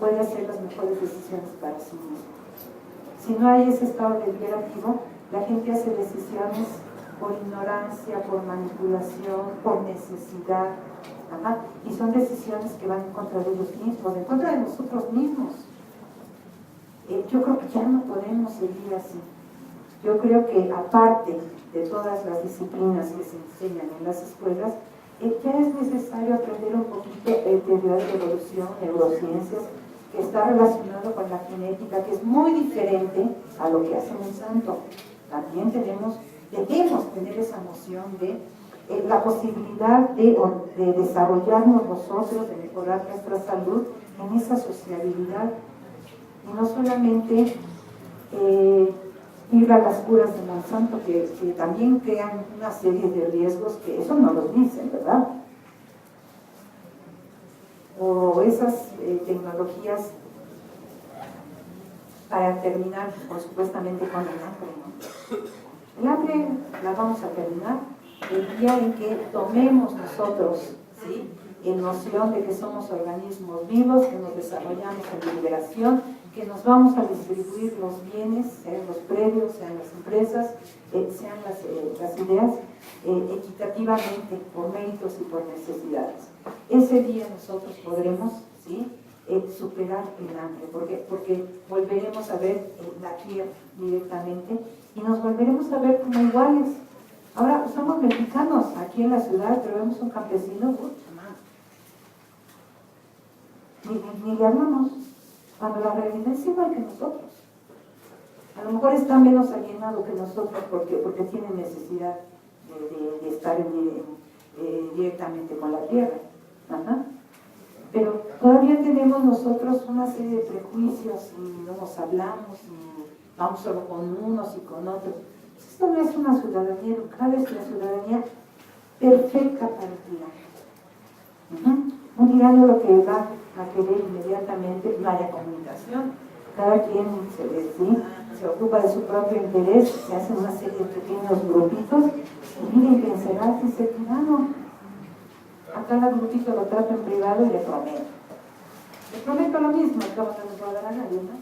puede hacer las mejores decisiones para sí mismo. Si no hay ese estado deliberativo, la gente hace decisiones por ignorancia, por manipulación, por necesidad, y son decisiones que van en contra de ellos mismos, en contra de nosotros mismos. Yo creo que ya no podemos seguir así. Yo creo que aparte de todas las disciplinas que se enseñan en las escuelas, ya es necesario aprender un poquito de teoría de evolución, neurociencias, que está relacionado con la genética, que es muy diferente a lo que hace un santo. También debemos tener esa noción de la posibilidad de desarrollarnos nosotros, de mejorar nuestra salud en esa sociabilidad. Y no solamente ir a las curas de Monsanto, que también crean una serie de riesgos que eso no los dicen, ¿verdad? O esas tecnologías para terminar, por supuestamente, con el hambre, ¿no? El hambre la vamos a terminar el día en que tomemos nosotros, ¿sí?, en noción de que somos organismos vivos, que nos desarrollamos en liberación, que nos vamos a distribuir los bienes, sean los predios, sean las empresas, sean las ideas, equitativamente, por méritos y por necesidades. Ese día nosotros podremos, ¿sí?, superar el hambre, porque volveremos a ver la tierra directamente y nos volveremos a ver como iguales. Ahora somos mexicanos aquí en la ciudad, pero vemos un campesino, ni le hablamos, cuando la realidad es igual que nosotros. A lo mejor está menos alienado que nosotros porque tiene necesidad de estar directamente con la tierra. Pero todavía tenemos nosotros una serie de prejuicios y no nos hablamos y vamos solo con unos y con otros. Esto no es una ciudadanía educada, es una ciudadanía perfecta para el tirano. Un tirano lo que va a querer inmediatamente, no haya comunicación, cada quien se ocupa de su propio interés, se hacen una serie de pequeños grupitos, y miren que encerrarse ese tirano. A cada grupito lo trato en privado y le prometo lo mismo, acabo de no dar a nadie, ¿no?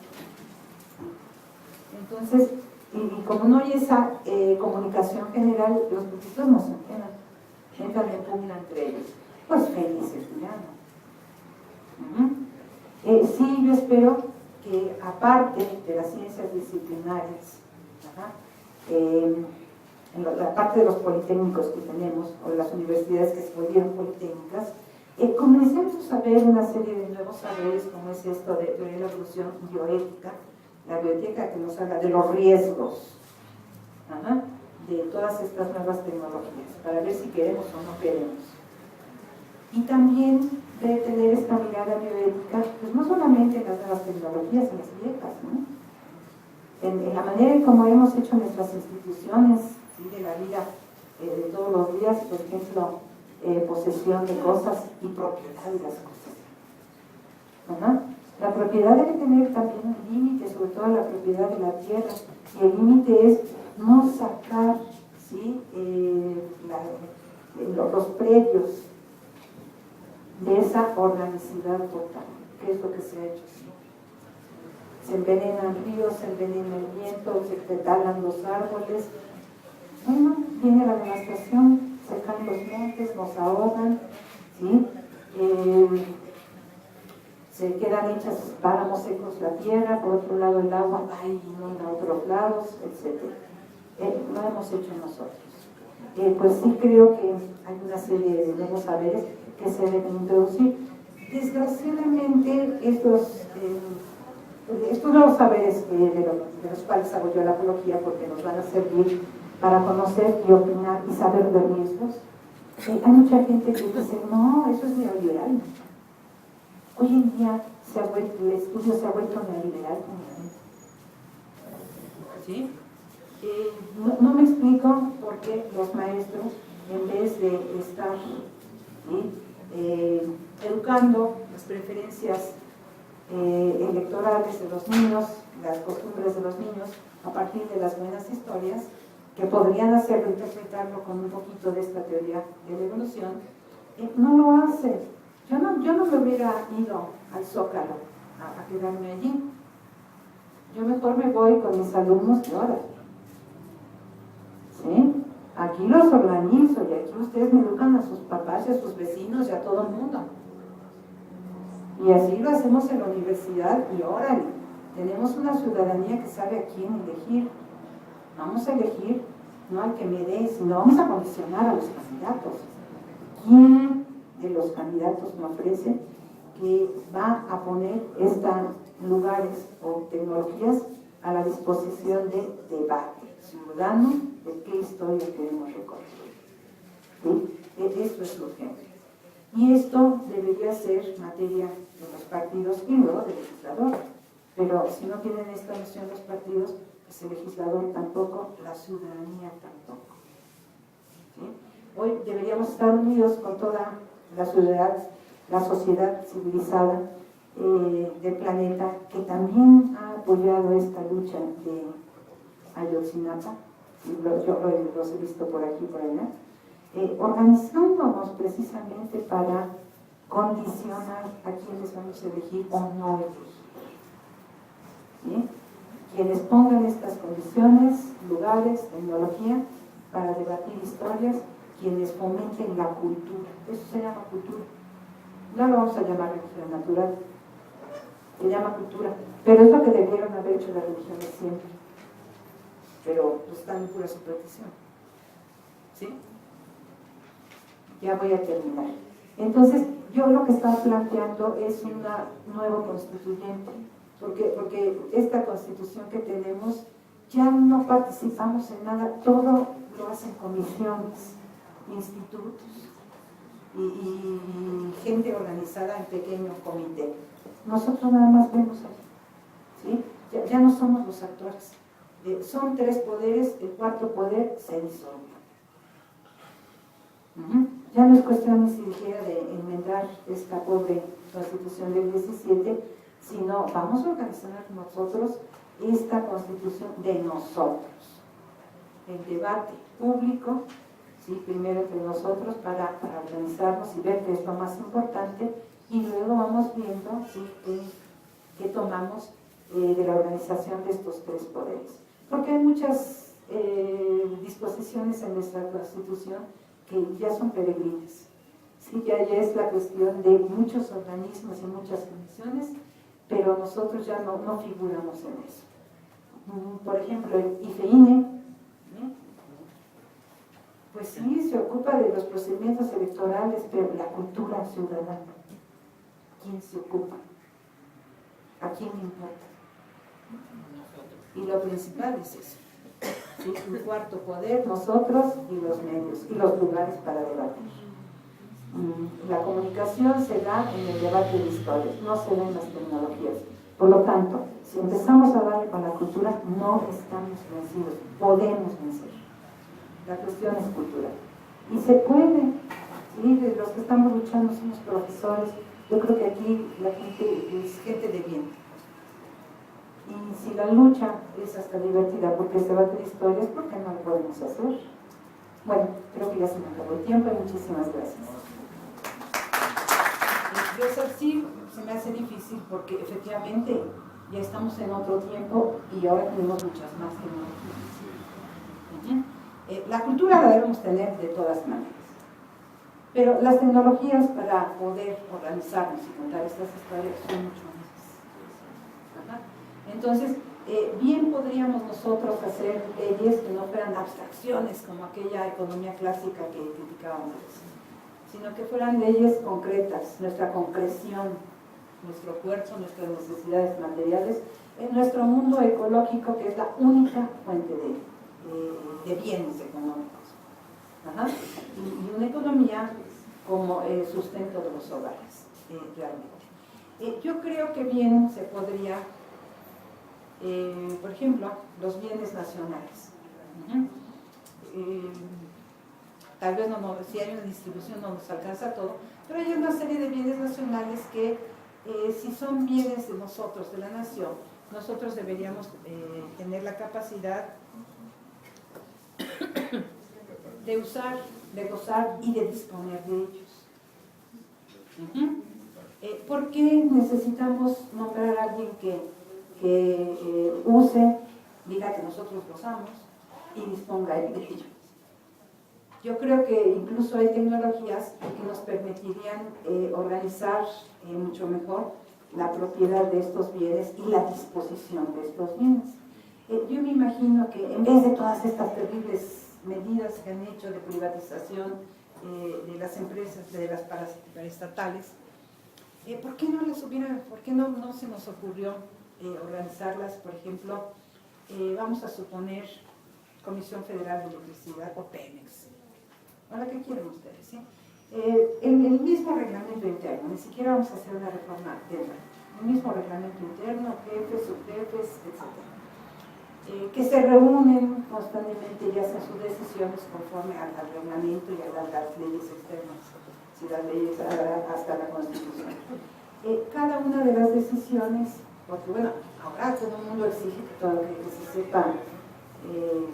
Entonces, y como no hay esa comunicación general, los grupitos no se entran en pugna entre ellos. Pues feliz el tirano. Sí, yo espero que aparte de las ciencias disciplinarias, en la parte de los politécnicos que tenemos, o de las universidades que se volvieron politécnicas, comencemos a ver una serie de nuevos saberes, como es esto de la evolución bioética, la bioética que nos habla de los riesgos, de todas estas nuevas tecnologías, para ver si queremos o no queremos. Y también de tener esta mirada bioética, pues no solamente en las nuevas tecnologías, en las viejas, ¿no?, en la manera en cómo hemos hecho nuestras instituciones, ¿sí?, de la vida de todos los días, por ejemplo, posesión de cosas y propiedad de las cosas. La propiedad debe tener también un límite, sobre todo la propiedad de la tierra, y el límite es no sacar, ¿sí?, los predios de esa organicidad total, que es lo que se ha hecho. Se envenenan ríos, se envenena el viento, se talan los árboles. Bueno, viene la devastación, se caen los montes, nos ahogan, ¿sí? Se quedan hechas páramos secos la tierra, por otro lado el agua va y inunda a otros lados, etc. Lo hemos hecho nosotros. Pues sí creo que hay una serie de nuevos saberes que se deben introducir. Desgraciadamente estos nuevos saberes de los cuales hago yo la apología, porque nos van a servir para conocer y opinar y saber de riesgos, hay mucha gente que dice, no, eso es neoliberal. Hoy en día el estudio se ha vuelto neoliberal. ¿Sí? No me explico por qué los maestros, en vez de estar educando las preferencias electorales de los niños, las costumbres de los niños, a partir de las buenas historias, que podrían hacerlo, interpretarlo con un poquito de esta teoría de la evolución, no lo hace. Yo no me hubiera ido al Zócalo a quedarme allí. Yo mejor me voy con mis alumnos de ahora. ¿Sí? Aquí los organizo y aquí ustedes me educan a sus papás y a sus vecinos y a todo el mundo. Y así lo hacemos en la universidad y órale, tenemos una ciudadanía que sabe a quién elegir. Vamos a elegir no al que me dé, sino vamos a condicionar a los candidatos. ¿Quién de los candidatos me ofrece que va a poner estos lugares o tecnologías a la disposición de debate ciudadano de qué historia queremos recorrer? ¿Sí? Esto es urgente. Y esto debería ser materia de los partidos y luego del legislador. Pero si no tienen esta noción los partidos, pues el legislador tampoco, la ciudadanía tampoco. ¿Sí? Hoy deberíamos estar unidos con toda la sociedad civilizada del planeta, que también ha apoyado esta lucha de Ayotzinapa. Yo los he visto por aquí y por allá. Organizándonos precisamente para condicionar a quienes vamos a elegir o no elegir. ¿Sí? Quienes pongan estas condiciones, lugares, tecnología para debatir historias, quienes fomenten la cultura. Eso se llama cultura. No lo vamos a llamar religión natural, se llama cultura, pero es lo que debieron haber hecho las religiones siempre. Pero pues, están en pura superstición. ¿Sí? Ya voy a terminar. Entonces, yo lo que estaba planteando es un nuevo constituyente, porque esta constitución que tenemos, ya no participamos en nada, todo lo hacen comisiones, institutos y gente organizada en pequeño comité. Nosotros nada más vemos ahí, ¿sí? Ya no somos los actores. Son 3 poderes, el 4º poder se disolvió. Ya no es cuestión ni siquiera de enmendar esta pobre constitución del 17, sino vamos a organizar nosotros esta constitución de nosotros. El debate público, ¿sí? Primero entre nosotros para organizarnos y ver qué es lo más importante, y luego vamos viendo, ¿sí? qué tomamos de la organización de estos 3 poderes. Porque hay muchas disposiciones en nuestra constitución que ya son peregrinas. Sí, ya es la cuestión de muchos organismos y muchas comisiones, pero nosotros ya no figuramos en eso. Por ejemplo, el IFEINE, pues sí, se ocupa de los procedimientos electorales, pero la cultura ciudadana, ¿quién se ocupa? ¿A quién le importa? Y lo principal es eso. ¿Sí? Un 4º poder, nosotros y los medios y los lugares para debatir. La comunicación se da en el debate de historias, no se da en las tecnologías. Por lo tanto, si empezamos a darle con la cultura, no estamos vencidos, podemos vencer. La cuestión es cultural. Y se puede, ¿sí? De los que estamos luchando somos profesores, yo creo que aquí la gente es gente de bien. Y si la lucha es hasta divertida porque se debate de historias, ¿por qué no lo podemos hacer? Bueno, creo que ya se me acabó el tiempo y muchísimas gracias. Eso sí se me hace difícil porque efectivamente ya estamos en otro tiempo y ahora tenemos muchas más tecnologías. La cultura la debemos tener de todas maneras, pero las tecnologías para poder organizarnos y contar estas historias son mucho más. Entonces, bien podríamos nosotros hacer leyes que no fueran abstracciones como aquella economía clásica que criticábamos, sino que fueran leyes concretas, nuestra concreción, nuestro cuerpo, nuestras necesidades materiales, en nuestro mundo ecológico, que es la única fuente de bienes económicos. Y una economía como el sustento de los hogares, realmente. Yo creo que bien se podría, por ejemplo, los bienes nacionales. Tal vez si hay una distribución no nos alcanza todo, pero hay una serie de bienes nacionales que si son bienes de nosotros, de la nación, nosotros deberíamos tener la capacidad de usar, de gozar y de disponer de ellos. ¿Por qué necesitamos nombrar a alguien que use, diga que nosotros gozamos y disponga de ellos? Yo creo que incluso hay tecnologías que nos permitirían organizar mucho mejor la propiedad de estos bienes y la disposición de estos bienes. Yo me imagino que en vez de todas estas terribles medidas que han hecho de privatización de las empresas, de las paraestatales, ¿por qué no se nos ocurrió organizarlas? Por ejemplo, vamos a suponer Comisión Federal de Electricidad o Pemex. Ahora, ¿qué quieren ustedes? ¿Sí? En el mismo reglamento interno, ni siquiera vamos a hacer una reforma dentro, el mismo reglamento interno, jefes, subjefes, etc. Que se reúnen constantemente y hacen sus decisiones conforme al reglamento y a las leyes externas, si las leyes hasta la Constitución. Cada una de las decisiones, porque bueno, ahora todo el mundo exige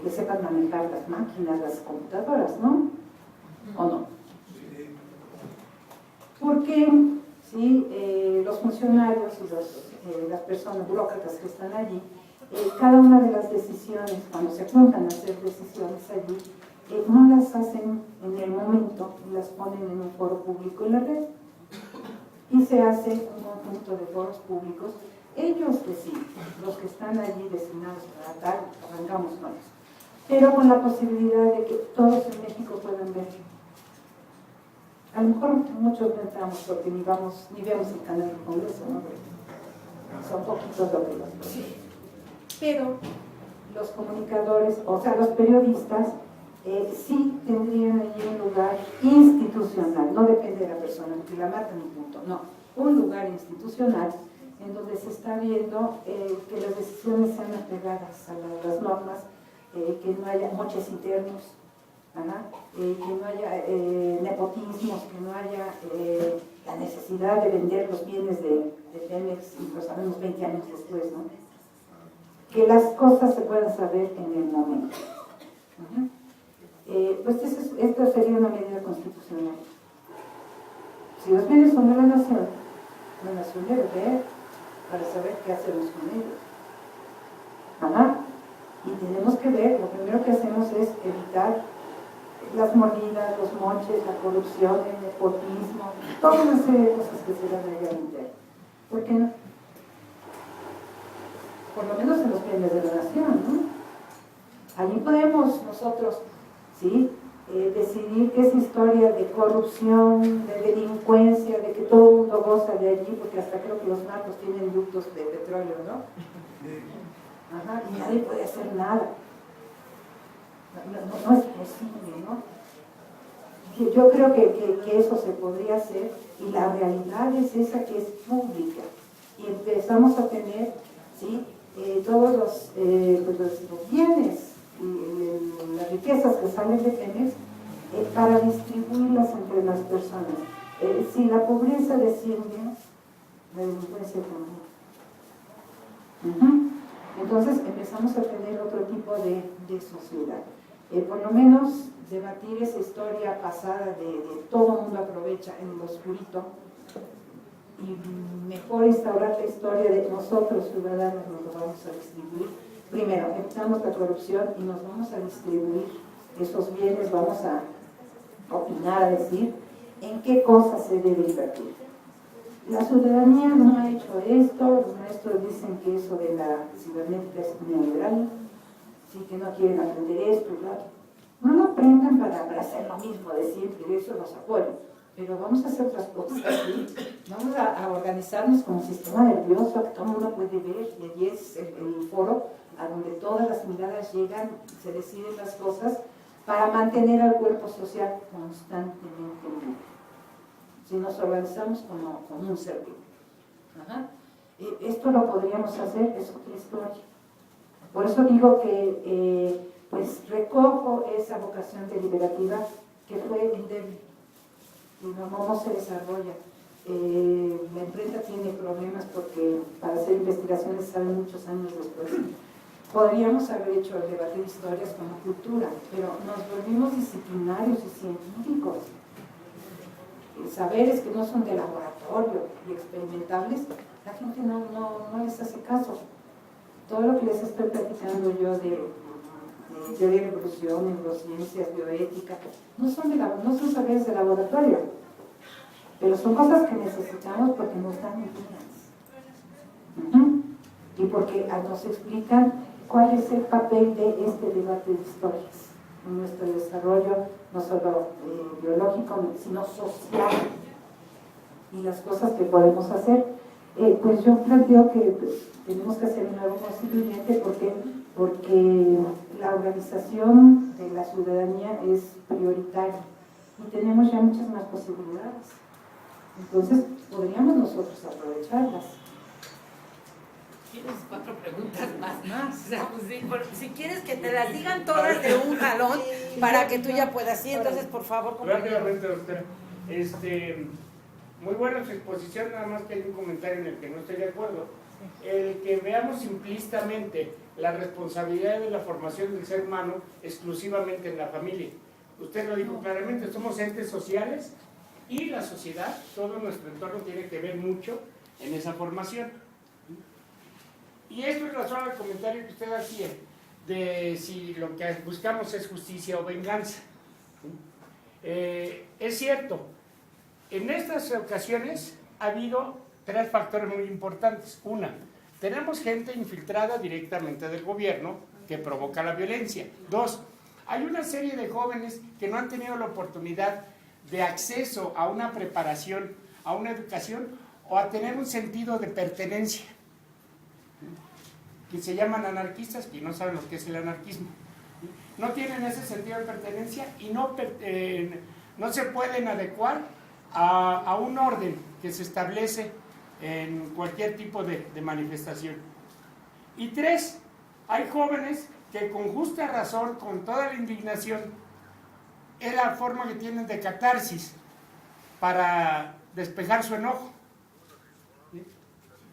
que sepan manejar las máquinas, las computadoras, ¿no? ¿O no? Porque los funcionarios y las personas burócratas que están allí, cada una de las decisiones, cuando se juntan a hacer decisiones allí, no las hacen en el momento, las ponen en un foro público en la red y se hace un conjunto de foros públicos. Ellos deciden, los que están allí designados para tal, arrancamos con eso, pero con la posibilidad de que todos en México puedan ver. A lo mejor muchos no entramos porque ni vemos el canal del Congreso, ¿no? Son poquitos lo que los ven. Pero los comunicadores, o sea, los periodistas, sí tendrían allí un lugar institucional, no depende de la persona, que la matan y punto, no, un lugar institucional en donde se está viendo que las decisiones sean apegadas a las normas, que no haya moches internos, que no haya nepotismos, que no haya la necesidad de vender los bienes de Pemex, y lo sabemos 20 años después, ¿no? Que las cosas se puedan saber en el momento. Pues esto sería una medida constitucional. Si los bienes son de la nación debe ver para saber qué hacemos con ellos. Y tenemos que ver, lo primero que hacemos es evitar las mordidas, los moches, la corrupción, el nepotismo, toda una serie de cosas que se dan allá interno. ¿Por qué no? Por lo menos en los bienes de la nación, ¿no? Allí podemos nosotros, decidir que es historia de corrupción, de delincuencia, de que todo el mundo goza de allí, porque hasta creo que los narcos tienen ductos de petróleo, ¿no? Y nadie puede hacer nada. No es posible, ¿no? Yo creo que eso se podría hacer, y la realidad es esa, que es pública, y empezamos a tener todos los bienes y las riquezas que salen de Pemex para distribuirlas entre las personas. Si la pobreza desciende, la delincuencia también. Entonces empezamos a tener otro tipo de sociedad. Por lo menos debatir esa historia pasada de todo el mundo aprovecha en lo oscurito, y mejor instaurar la historia de nosotros ciudadanos nos lo vamos a distribuir. Primero, evitamos la corrupción y nos vamos a distribuir esos bienes, vamos a opinar, a decir en qué cosas se debe invertir. La ciudadanía no ha hecho esto, los maestros dicen que eso de la cibernética es neoliberal, que no quieren aprender esto, claro. No lo aprendan para hacer lo mismo de siempre, de eso los apoyo, pero vamos a hacer otras cosas, vamos a organizarnos como un sistema nervioso que todo el mundo puede ver, y allí es el foro a donde todas las miradas llegan, se deciden las cosas para mantener al cuerpo social constantemente vivo. Si nos organizamos como un ser vivo. Ajá. Esto lo podríamos hacer, es otra historia. Por eso digo que pues recojo esa vocación deliberativa que fue endeble. Y no se desarrolla. La empresa tiene problemas porque para hacer investigaciones salen muchos años después. Podríamos haber hecho debatir historias como cultura, pero nos volvimos disciplinarios y científicos. Saberes que no son de laboratorio y experimentables, la gente no les hace caso. Todo lo que les estoy platicando yo de teoría de evolución, neurociencias, bioética, no son saberes de laboratorio, pero son cosas que necesitamos porque nos dan ideas. Y porque nos explican cuál es el papel de este debate de historias en nuestro desarrollo, no solo biológico, sino social, y las cosas que podemos hacer. Pues yo planteo que tenemos que hacer un nuevo constituyente porque la organización de la ciudadanía es prioritaria y tenemos ya muchas más posibilidades. Entonces, podríamos nosotros aprovecharlas. Tienes 4 preguntas más. O sea, pues, si quieres que te las digan todas de un jalón para que tú ya puedas. Sí, entonces, por favor, rápidamente, doctora. Muy buena su exposición, nada más que hay un comentario en el que no estoy de acuerdo. El que veamos simplistamente la responsabilidad de la formación del ser humano exclusivamente en la familia. Usted lo dijo claramente, somos entes sociales y la sociedad, todo nuestro entorno tiene que ver mucho en esa formación. Y esto es razón al comentario que usted hacía de si lo que buscamos es justicia o venganza. Es cierto, en estas ocasiones ha habido 3 factores muy importantes. Una, tenemos gente infiltrada directamente del gobierno que provoca la violencia. 2, hay una serie de jóvenes que no han tenido la oportunidad de acceso a una preparación, a una educación o a tener un sentido de pertenencia, que se llaman anarquistas, que no saben lo que es el anarquismo. No tienen ese sentido de pertenencia y no se pueden adecuar a un orden que se establece en cualquier tipo de manifestación. Y 3, hay jóvenes que con justa razón, con toda la indignación, es la forma que tienen de catarsis para despejar su enojo.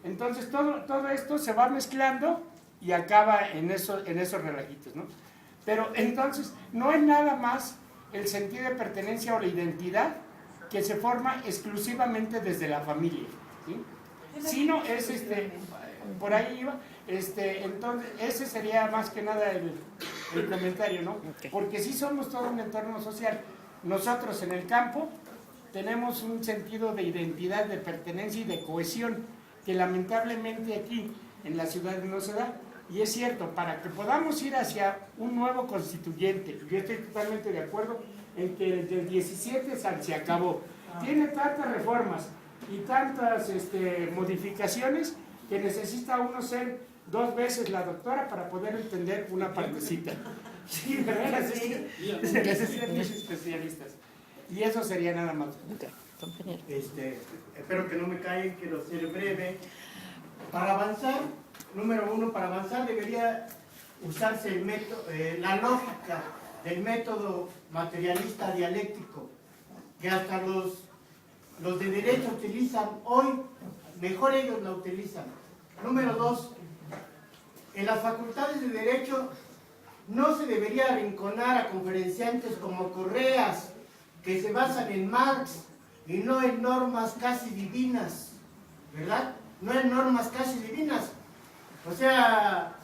Entonces todo esto se va mezclando y acaba en esos relajitos, ¿no? Pero entonces no es nada más el sentido de pertenencia o la identidad que se forma exclusivamente desde la familia, ¿sí? Sino es por ahí iba, entonces ese sería más que nada el comentario, ¿no? Porque sí somos todo un entorno social. Nosotros en el campo tenemos un sentido de identidad, de pertenencia y de cohesión que lamentablemente aquí en la ciudad no se da. Y es cierto, para que podamos ir hacia un nuevo constituyente, yo estoy totalmente de acuerdo en que el del 17 se acabó. Tiene tantas reformas y tantas modificaciones que necesita uno ser 2 veces la doctora para poder entender una partecita. Sí, ¿verdad? Necesitan mis especialistas. Y eso sería nada más. Espero que no me callen, quiero ser breve. Para avanzar, número 1, para avanzar debería usarse la lógica del método materialista dialéctico, que hasta los de derecho utilizan hoy, mejor ellos la utilizan. Número 2, en las facultades de derecho no se debería arrinconar a conferenciantes como Correas, que se basan en Marx y no en normas casi divinas, ¿verdad? No en normas casi divinas. O sea,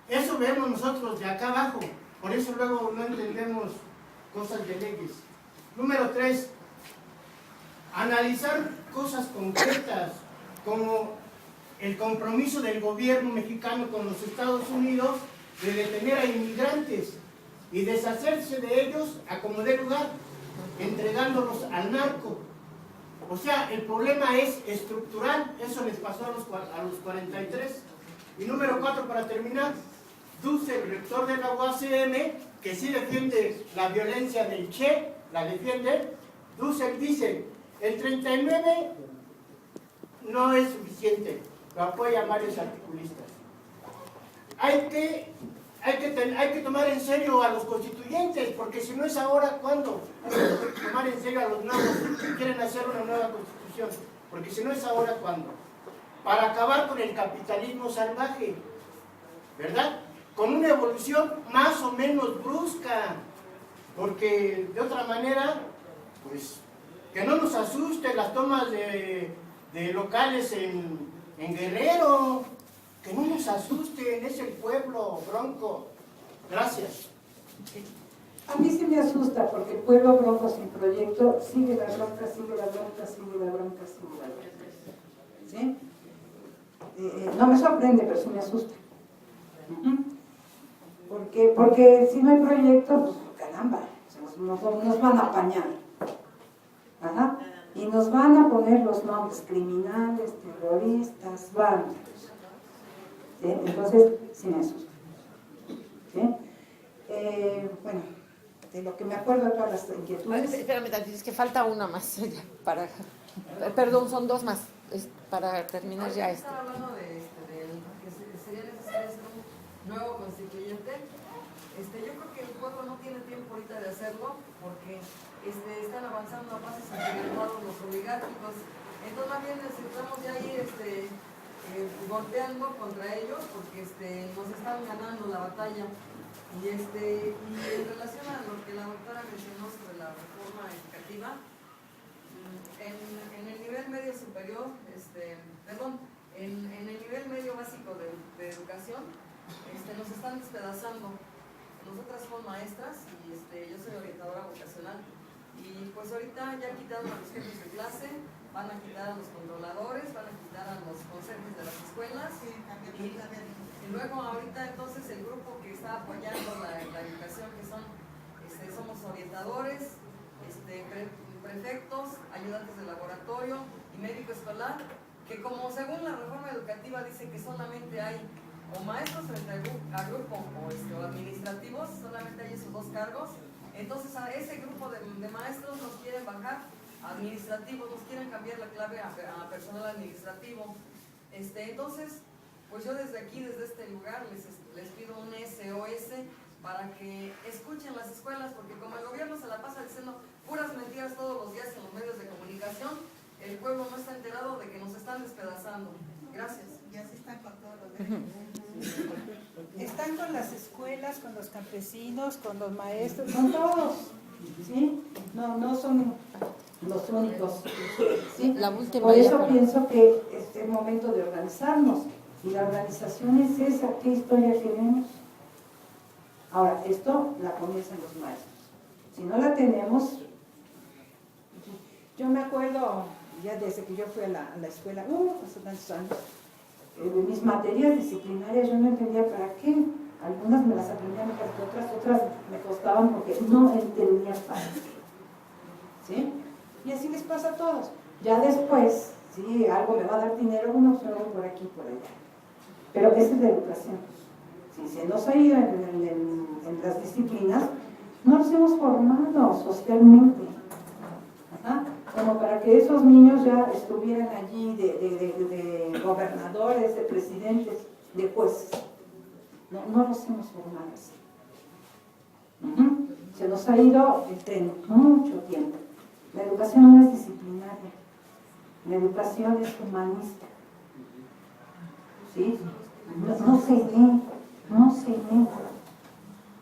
eso vemos nosotros de acá abajo, por eso luego no entendemos cosas de leyes. Número 3, analizar cosas concretas, como el compromiso del gobierno mexicano con los Estados Unidos de detener a inmigrantes y deshacerse de ellos a como dé lugar, entregándolos al narco. O sea, el problema es estructural, eso les pasó a los 43. Y número 4, para terminar, Dussel, el rector de la UACM, que sí defiende la violencia del Che, la defiende, Dussel dice, el 39 no es suficiente, lo apoyan varios articulistas. Hay que tomar en serio a los constituyentes, porque si no es ahora, ¿cuándo? Hay que tomar en serio a los nuevos que quieren hacer una nueva constitución, porque si no es ahora, ¿cuándo? Para acabar con el capitalismo salvaje, ¿verdad? Con una evolución más o menos brusca, porque de otra manera, pues, que no nos asusten las tomas de locales en Guerrero, que no nos asusten, es el pueblo bronco. Gracias. A mí sí me asusta porque el pueblo bronco sin proyecto sigue la bronca, sigue la bronca, sigue la bronca, sigue la bronca. ¿Sí? No me sorprende, pero sí me asusta. Porque si no hay proyecto, pues caramba, nos van a apañar. Ajá. Y nos van a poner los nombres criminales, terroristas, vándalos. ¿Sí? Entonces, sí me asusta. ¿Sí? Bueno, de lo que me acuerdo de todas las inquietudes. Espérame tantito, es que falta una más para... Perdón, son dos más, para terminar ya esto. Estaba hablando de que sería necesario hacer un nuevo constituyente. Yo creo que el pueblo no tiene tiempo ahorita de hacerlo porque están avanzando a pasos agigantados los oligárquicos. Entonces más bien necesitamos ya ir golpeando contra ellos porque nos están ganando la batalla. Y en relación a lo que la doctora mencionó sobre la reforma educativa, en el nivel medio superior, en el nivel medio básico de educación, nos están despedazando. Nosotras somos maestras y yo soy orientadora vocacional. Y pues ahorita ya quitaron a los jefes de clase, van a quitar a los controladores, van a quitar a los conserjes de las escuelas. Y luego ahorita entonces el grupo que está apoyando la educación, que somos orientadores, prefectos, ayudantes de laboratorio y médico escolar, que como según la reforma educativa dice que solamente hay o maestros frente al grupo o administrativos, solamente hay esos dos cargos. Entonces a ese grupo de maestros nos quieren bajar administrativos, nos quieren cambiar la clave a personal administrativo. Entonces, pues yo desde aquí, desde este lugar, les pido un SOS para que escuchen las escuelas, porque como el gobierno se la pasa diciendo puras mentiras todos los días en los medios de comunicación, el pueblo no está enterado de que nos están despedazando. Gracias. Ya se están con todos los derechos. Están con las escuelas, con los campesinos, con los maestros, Con todos, ¿sí? No son los únicos, ¿sí? La última Por eso ya, pienso que es el momento de organizarnos. Y la organización es esa, ¿qué historia queremos? Ahora, esto la comienzan los maestros. Si no la tenemos... Yo me acuerdo, ya desde que yo fui a la escuela, hace tantos años, mis materias disciplinarias yo no entendía para qué. Algunas me las aprendía mejor que otras me costaban porque no entendía para qué. ¿Sí? Y así les pasa a todos. Ya después, si algo me va a dar dinero, uno se lo voy por aquí, por allá. Pero esa es la educación. Si se nos ha ido en las disciplinas, no los hemos formado socialmente. Ajá. Como para que esos niños ya estuvieran allí de gobernadores, de presidentes, de jueces. No los hemos formado así. Se nos ha ido el tren mucho tiempo. La educación no es disciplinaria, la educación es humanista. ¿Sí? No se lee.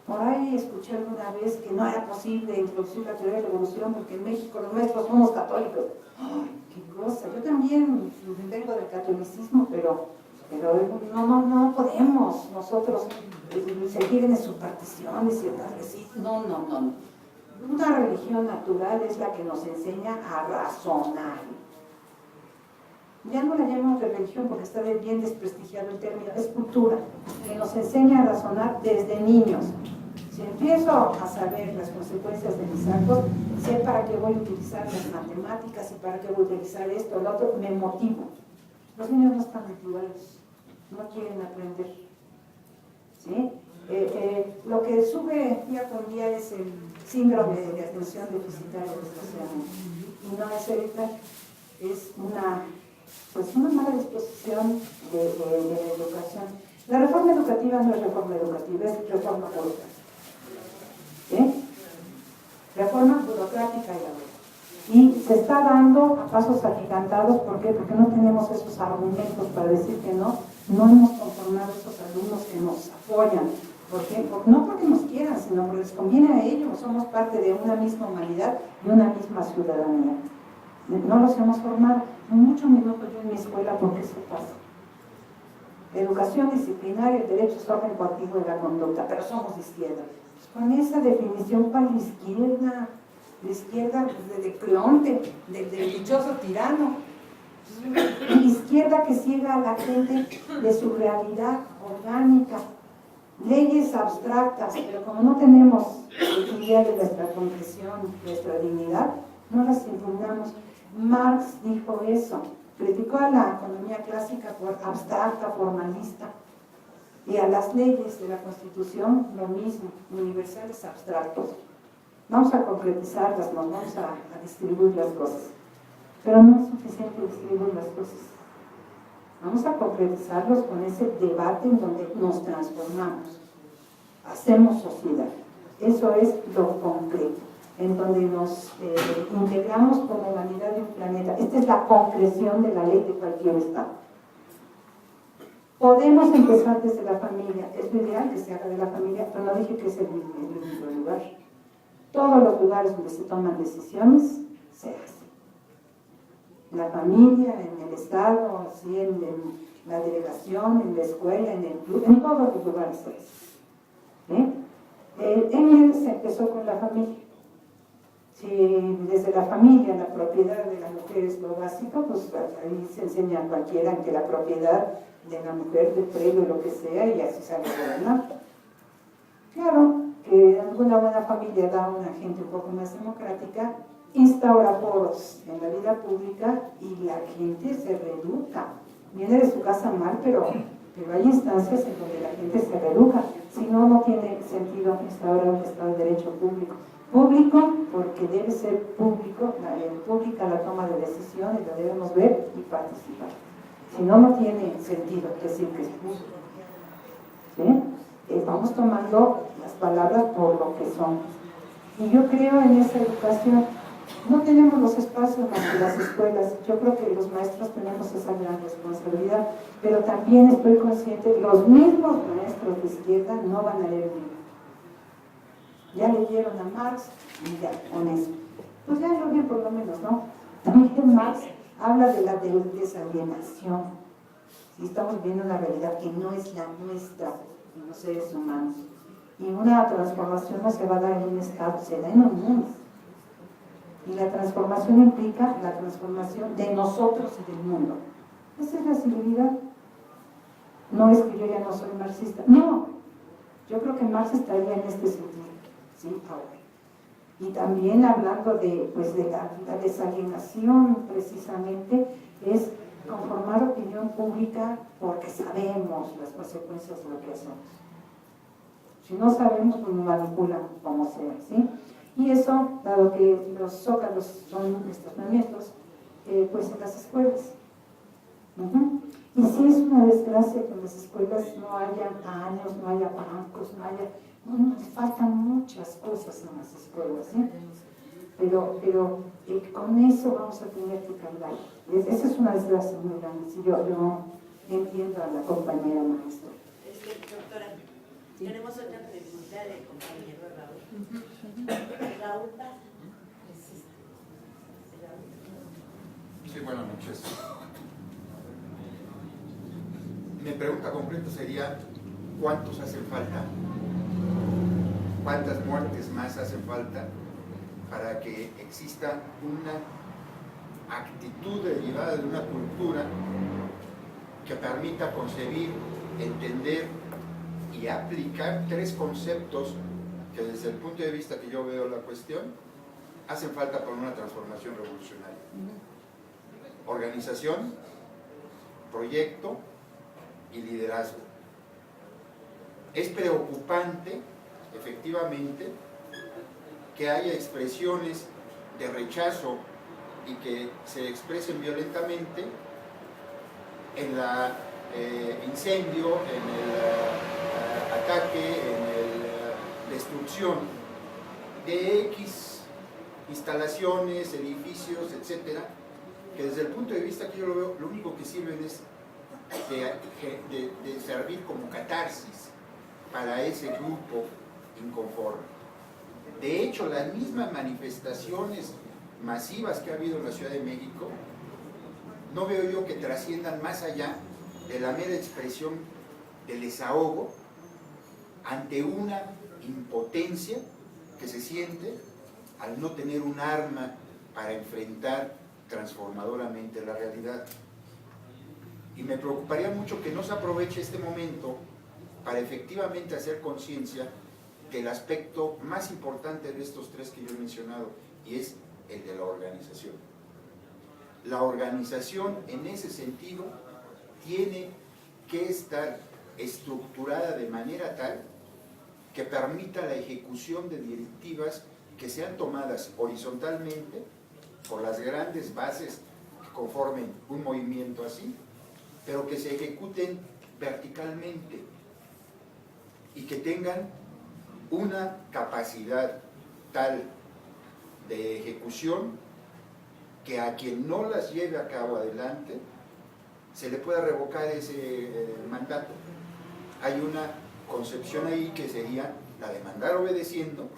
Por ahí escuché alguna vez que no era posible introducir la teoría de la evolución porque en México los maestros somos católicos. ¡Ay, qué cosa! Yo también vengo del catolicismo, pero no podemos nosotros seguir en supersticiones y establecidos. No. Una religión natural es la que nos enseña a razonar. Ya no la llamamos de religión porque está bien desprestigiado el término, es cultura, que nos enseña a razonar desde niños. Si empiezo a saber las consecuencias de mis actos, sé para qué voy a utilizar las matemáticas y para qué voy a utilizar esto, lo otro, me motivo. Los niños no están motivados, no quieren aprender. ¿Sí? Lo que sube día con día es el síndrome de atención deficitaria, desgraciadamente. Y no es hereditario, es una pues una mala disposición de la educación. La reforma educativa no es reforma educativa, es reforma burocrática. Reforma burocrática y se está dando a pasos agigantados. ¿Por qué? Porque no tenemos esos argumentos para decir que no hemos conformado a esos alumnos que nos apoyan. ¿Por qué? No porque nos quieran, sino porque les conviene a ellos. Somos parte de una misma humanidad y una misma ciudadanía. No los hemos formado. Mucho me enojo yo en mi escuela porque eso pasa. Educación disciplinaria, derechos, orden coactivo de la conducta, pero somos de izquierda. Pues con esa definición para la izquierda de Cleonte, del dichoso tirano. La izquierda que ciega a la gente de su realidad orgánica. Leyes abstractas, pero como no tenemos el día de nuestra confesión, nuestra dignidad, no las impugnamos. Marx dijo eso, criticó a la economía clásica por abstracta, formalista, y a las leyes de la Constitución lo mismo, universales abstractos. Vamos a concretizarlas, nos vamos a distribuir las cosas, pero no es suficiente distribuir las cosas. Vamos a concretizarlos con ese debate en donde nos transformamos, hacemos sociedad. Eso es lo concreto, en donde nos integramos como humanidad de un planeta. Esta es la concreción de la ley de cualquier Estado. Podemos empezar desde la familia, es lo ideal que se haga de la familia, pero no dije que es el único lugar. Todos los lugares donde se toman decisiones, se hace. La familia, en el Estado, así en la delegación, en la escuela, en el club, en todos los lugares se hace. Engels empezó con la familia. Si desde la familia la propiedad de la mujer es lo básico, pues ahí se enseña a cualquiera que la propiedad de la mujer, de previo, lo que sea, y así sale a gobernar. Claro que alguna buena familia da a una gente un poco más democrática, instaura foros en la vida pública y la gente se reeduca. Viene de su casa mal, pero hay instancias en donde la gente se reeduca. Si no, no tiene sentido instaurar un Estado de Derecho público. Público porque debe ser público, pública la toma de decisiones, la debemos ver y participar. Si no, no tiene sentido decir que es público. ¿Sí? Vamos tomando las palabras por lo que son. Y yo creo en esa educación. No tenemos los espacios más que las escuelas. Yo creo que los maestros tenemos esa gran responsabilidad, pero también estoy consciente que los mismos maestros de izquierda no van a leer el libro. Ya leyeron a Marx y ya, con eso. Pues ya lo bien por lo menos, ¿no? También Marx habla de la desalienación. Si estamos viendo una realidad que no es la nuestra, en los seres humanos. Y una transformación no se va a dar en un estado, se da en un mundo. Y la transformación implica la transformación de nosotros y del mundo. Esa es la civilidad. No es que yo ya no soy marxista. No, yo creo que Marx estaría en este sentido. ¿Sí? Ahora. Y también hablando de la desalienación, precisamente, es conformar opinión pública porque sabemos las consecuencias de lo que hacemos. Si no sabemos, pues nos manipulan como sea, ¿sí? Y eso, dado que los zócalos son nuestros movimientos, pues en las escuelas. Y sí es una desgracia que en las escuelas no haya años, no haya bancos, nos faltan muchas cosas en las escuelas, ¿sí? Pero con eso vamos a tener que cargar. Esa es una desgracia muy grande. Si yo entiendo a la compañera maestra. Doctora, ¿sí? Tenemos otra pregunta del compañero Raúl. Raúl, sí, buenas noches. Mi pregunta concreta sería, ¿cuántos hacen falta? ¿Cuántas muertes más hacen falta para que exista una actitud derivada de una cultura que permita concebir, entender y aplicar tres conceptos que desde el punto de vista que yo veo la cuestión hacen falta para una transformación revolucionaria? Organización, proyecto y liderazgo. Es preocupante, efectivamente, que haya expresiones de rechazo y que se expresen violentamente en el incendio, en el ataque, en la destrucción de X instalaciones, edificios, etcétera, que desde el punto de vista que yo lo veo, lo único que sirven es de servir como catarsis para ese grupo inconforme. De hecho, las mismas manifestaciones masivas que ha habido en la Ciudad de México, no veo yo que trasciendan más allá de la mera expresión del desahogo ante una impotencia que se siente al no tener un arma para enfrentar transformadoramente la realidad. Y me preocuparía mucho que no se aproveche este momento para efectivamente hacer conciencia del aspecto más importante de estos tres que yo he mencionado, y es el de la organización. La organización en ese sentido tiene que estar estructurada de manera tal que permita la ejecución de directivas que sean tomadas horizontalmente por las grandes bases que conformen un movimiento así, pero que se ejecuten verticalmente y que tengan una capacidad tal de ejecución que a quien no las lleve a cabo adelante se le pueda revocar ese mandato. Hay una concepción ahí que sería la de mandar obedeciendo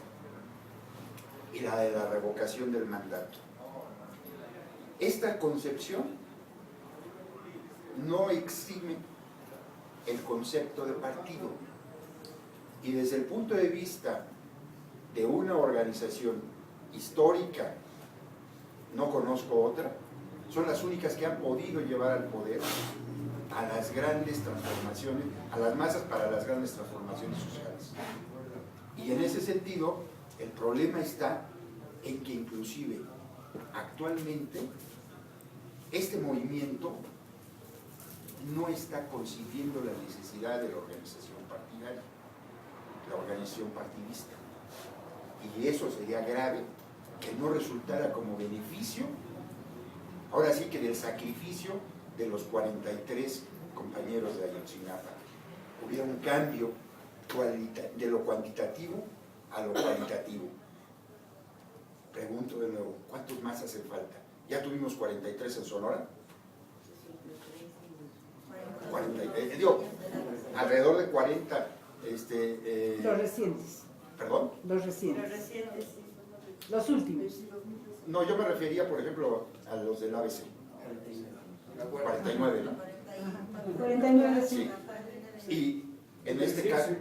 y la de la revocación del mandato. Esta concepción no exime el concepto de partido, y desde el punto de vista de una organización histórica, no conozco otra, son las únicas que han podido llevar al poder a las grandes transformaciones, a las masas para las grandes transformaciones sociales. Y en ese sentido, el problema está en que inclusive actualmente este movimiento no está concibiendo la necesidad de la organización partidaria, la organización partidista. Y eso sería grave, que no resultara como beneficio, ahora sí que del sacrificio de los 43 compañeros de Ayotzinapa. Hubiera un cambio de lo cuantitativo a lo cualitativo. Pregunto de nuevo, ¿cuántos más hacen falta? ¿Ya tuvimos 43 en Sonora? 43, digo, alrededor de 40. Los recientes. ¿Perdón? Los recientes. Los recientes, sí. Los últimos. No, yo me refería, por ejemplo, a los del ABC. 49, ¿no? 49, sí. Sí. Y en este caso...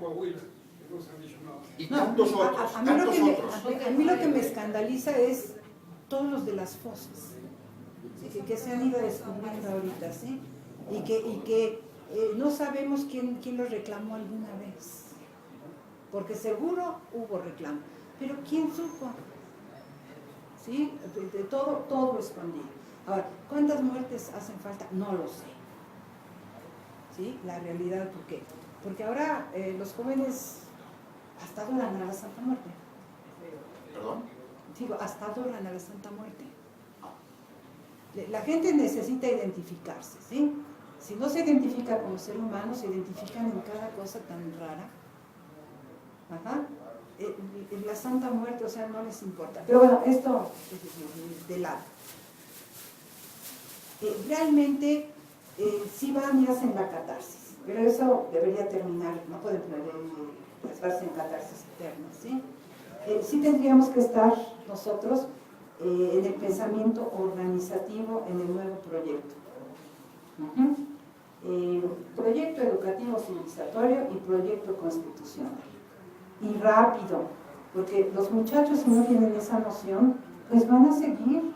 Y No, tantos otros, a mí tantos otros. a mí lo que me escandaliza es todos los de las fosas, ¿sí? que se han ido descubriendo ahorita, ¿sí? Y que no sabemos quién los reclamó alguna vez, porque seguro hubo reclamo, pero ¿quién supo? ¿Sí? De todo escondido. Ahora, ¿cuántas muertes hacen falta? No lo sé. ¿Sí? La realidad, ¿por qué? Porque ahora los jóvenes hasta adoran a la Santa Muerte. ¿Perdón? Digo, hasta adoran a la Santa Muerte. La gente necesita identificarse, ¿sí? Si no se identifica como ser humano, se identifican en cada cosa tan rara. Ajá. La Santa Muerte, o sea, no les importa. Pero bueno, esto de lado. Realmente sí van a irse en la catarsis, pero eso debería terminar, no pueden estarse en catarsis eternas, ¿sí? Sí tendríamos que estar nosotros en el pensamiento organizativo en el nuevo proyecto. Proyecto educativo civilizatorio y proyecto constitucional. Y rápido, porque los muchachos, si no tienen esa noción, pues van a seguir.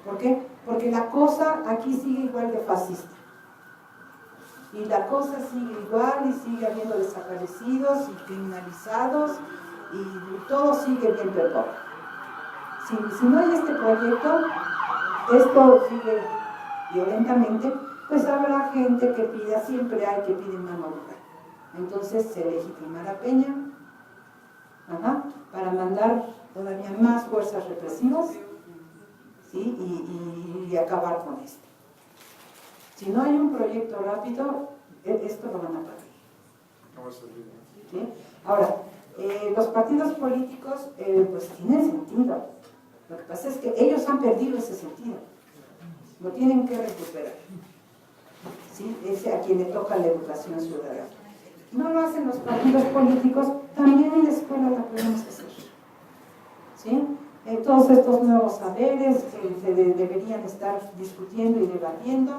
¿Por qué? Porque la cosa aquí sigue igual de fascista. Y la cosa sigue igual y sigue habiendo desaparecidos y criminalizados y todo sigue bien peor. Si no hay este proyecto, esto sigue violentamente, pues habrá gente que pida, siempre hay que piden mano dura. Entonces se legitimará Peña para mandar todavía más fuerzas represivas, ¿sí? y acabar con esto. Si no hay un proyecto rápido, esto lo van a pagar. ¿Sí? Ahora, los partidos políticos pues tienen sentido. Lo que pasa es que ellos han perdido ese sentido. Lo tienen que recuperar. ¿Sí? Es a quien le toca la educación ciudadana. No lo hacen los partidos políticos, también en la escuela lo podemos hacer. ¿Sí? Todos estos nuevos saberes que se deberían estar discutiendo y debatiendo,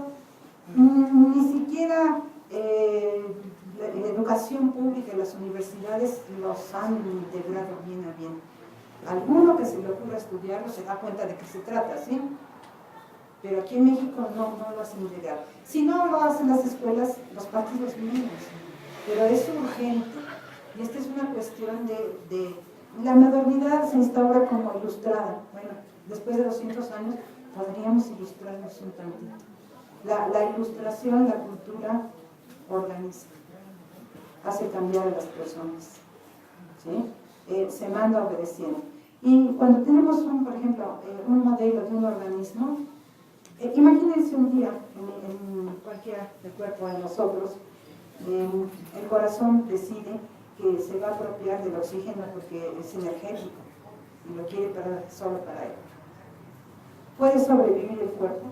ni siquiera la educación pública y las universidades los han integrado bien a bien. Alguno que se le ocurra estudiarlo se da cuenta de qué se trata, ¿sí? Pero aquí en México no lo hacen integrar. Si no lo hacen las escuelas, los partidos mismos. Pero es urgente. Y esta es una cuestión de la modernidad se instaura como ilustrada. Bueno, después de 200 años podríamos ilustrarnos un tantito. La ilustración, la cultura organiza, hace cambiar a las personas, ¿sí? Se manda obedeciendo. Y cuando tenemos, por ejemplo, un modelo de un organismo, imagínense un día en cualquiera del cuerpo de nosotros, el corazón decide que se va a apropiar del oxígeno porque es energético y lo quiere solo para él. ¿Puede sobrevivir el cuerpo?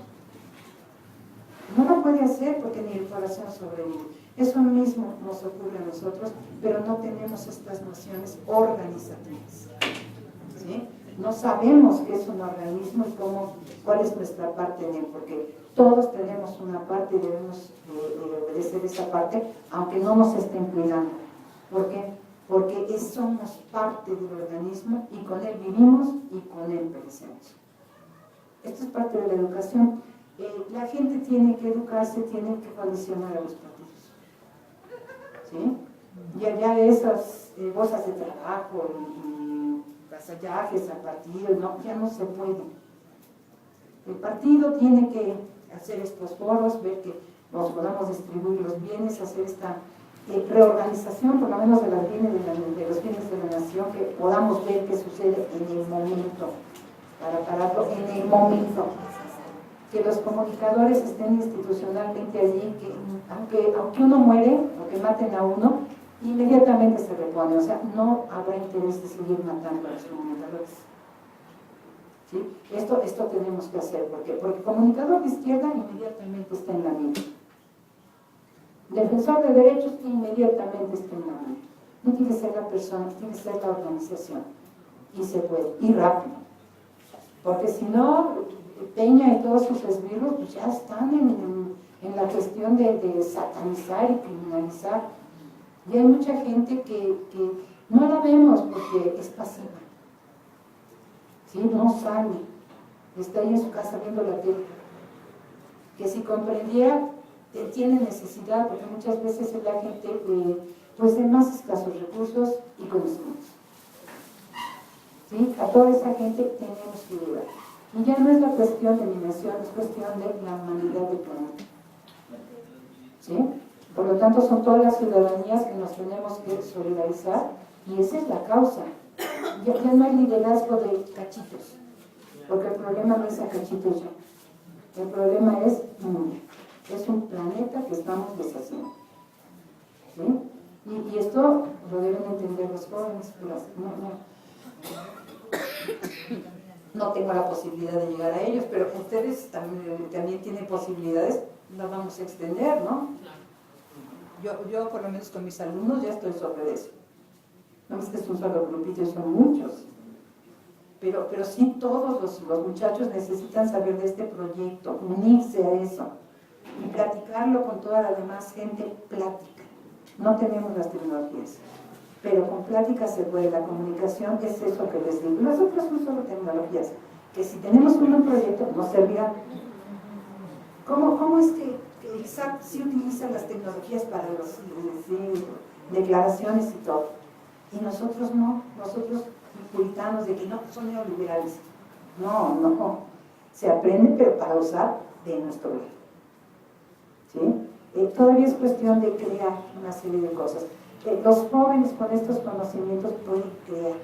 No lo puede hacer porque ni el corazón sobrevive. Eso mismo nos ocurre a nosotros, pero no tenemos estas nociones organizativas. ¿Sí? No sabemos qué es un organismo y cuál es nuestra parte en él, porque todos tenemos una parte y debemos obedecer esa parte, aunque no nos estén cuidando. ¿Por qué? Porque somos parte del organismo y con él vivimos y con él perecemos. Esto es parte de la educación. La gente tiene que educarse, tiene que condicionar a los partidos. ¿Sí? Ya esas bolsas de trabajo y vasallajes a partidos, no, ya no se puede. El partido tiene que hacer estos foros, ver que nos podamos distribuir los bienes, hacer esta reorganización, por lo menos de los bienes de la nación, que podamos ver qué sucede en el momento, para pararlo en el momento. Que los comunicadores estén institucionalmente allí, que aunque uno muere o que maten a uno, inmediatamente se repone. O sea, no habrá interés de seguir matando a los comunicadores. ¿Sí? Esto tenemos que hacer, porque comunicador de izquierda inmediatamente está en la mira. Defensor de derechos inmediatamente está en la mira. No tiene que ser la persona, tiene que ser la organización. Y se puede, y rápido. Porque si no, Peña y todos sus esbirros pues ya están en la cuestión de satanizar y criminalizar. Y hay mucha gente que no la vemos porque es pasiva. ¿Sí? No sale, está ahí en su casa viendo la tele. Que si comprendiera, tiene necesidad, porque muchas veces es la gente pues de más escasos recursos y conocimientos. ¿Sí? A toda esa gente tenemos que ayudar. Y ya no es la cuestión de mi nación, es cuestión de la humanidad del planeta. ¿Sí? Por lo tanto, son todas las ciudadanías que nos tenemos que solidarizar, y esa es la causa. Ya no hay liderazgo de cachitos, porque el problema no es a cachitos ya. El problema es mundo. Es un planeta que estamos deshaciendo. ¿Sí? Y esto lo deben entender los jóvenes, pero no tengo la posibilidad de llegar a ellos, pero ustedes también tienen posibilidades, las vamos a extender, ¿no? Yo por lo menos con mis alumnos ya estoy sobre eso. No es que es un solo grupito, son muchos. Pero sí todos los muchachos necesitan saber de este proyecto, unirse a eso y platicarlo con toda la demás gente. Plática. No tenemos las tecnologías, pero con plática se puede. La comunicación es eso que les digo. Las otras son solo tecnologías, que si tenemos un proyecto nos servirá. ¿Cómo es que ISAP sí utiliza las tecnologías para las declaraciones y todo? Y nosotros no, nosotros puritanos de que no, son neoliberales. No, se aprende, pero para usar de nuestro lado. ¿Sí? Todavía es cuestión de crear una serie de cosas. Los jóvenes con estos conocimientos pueden crear.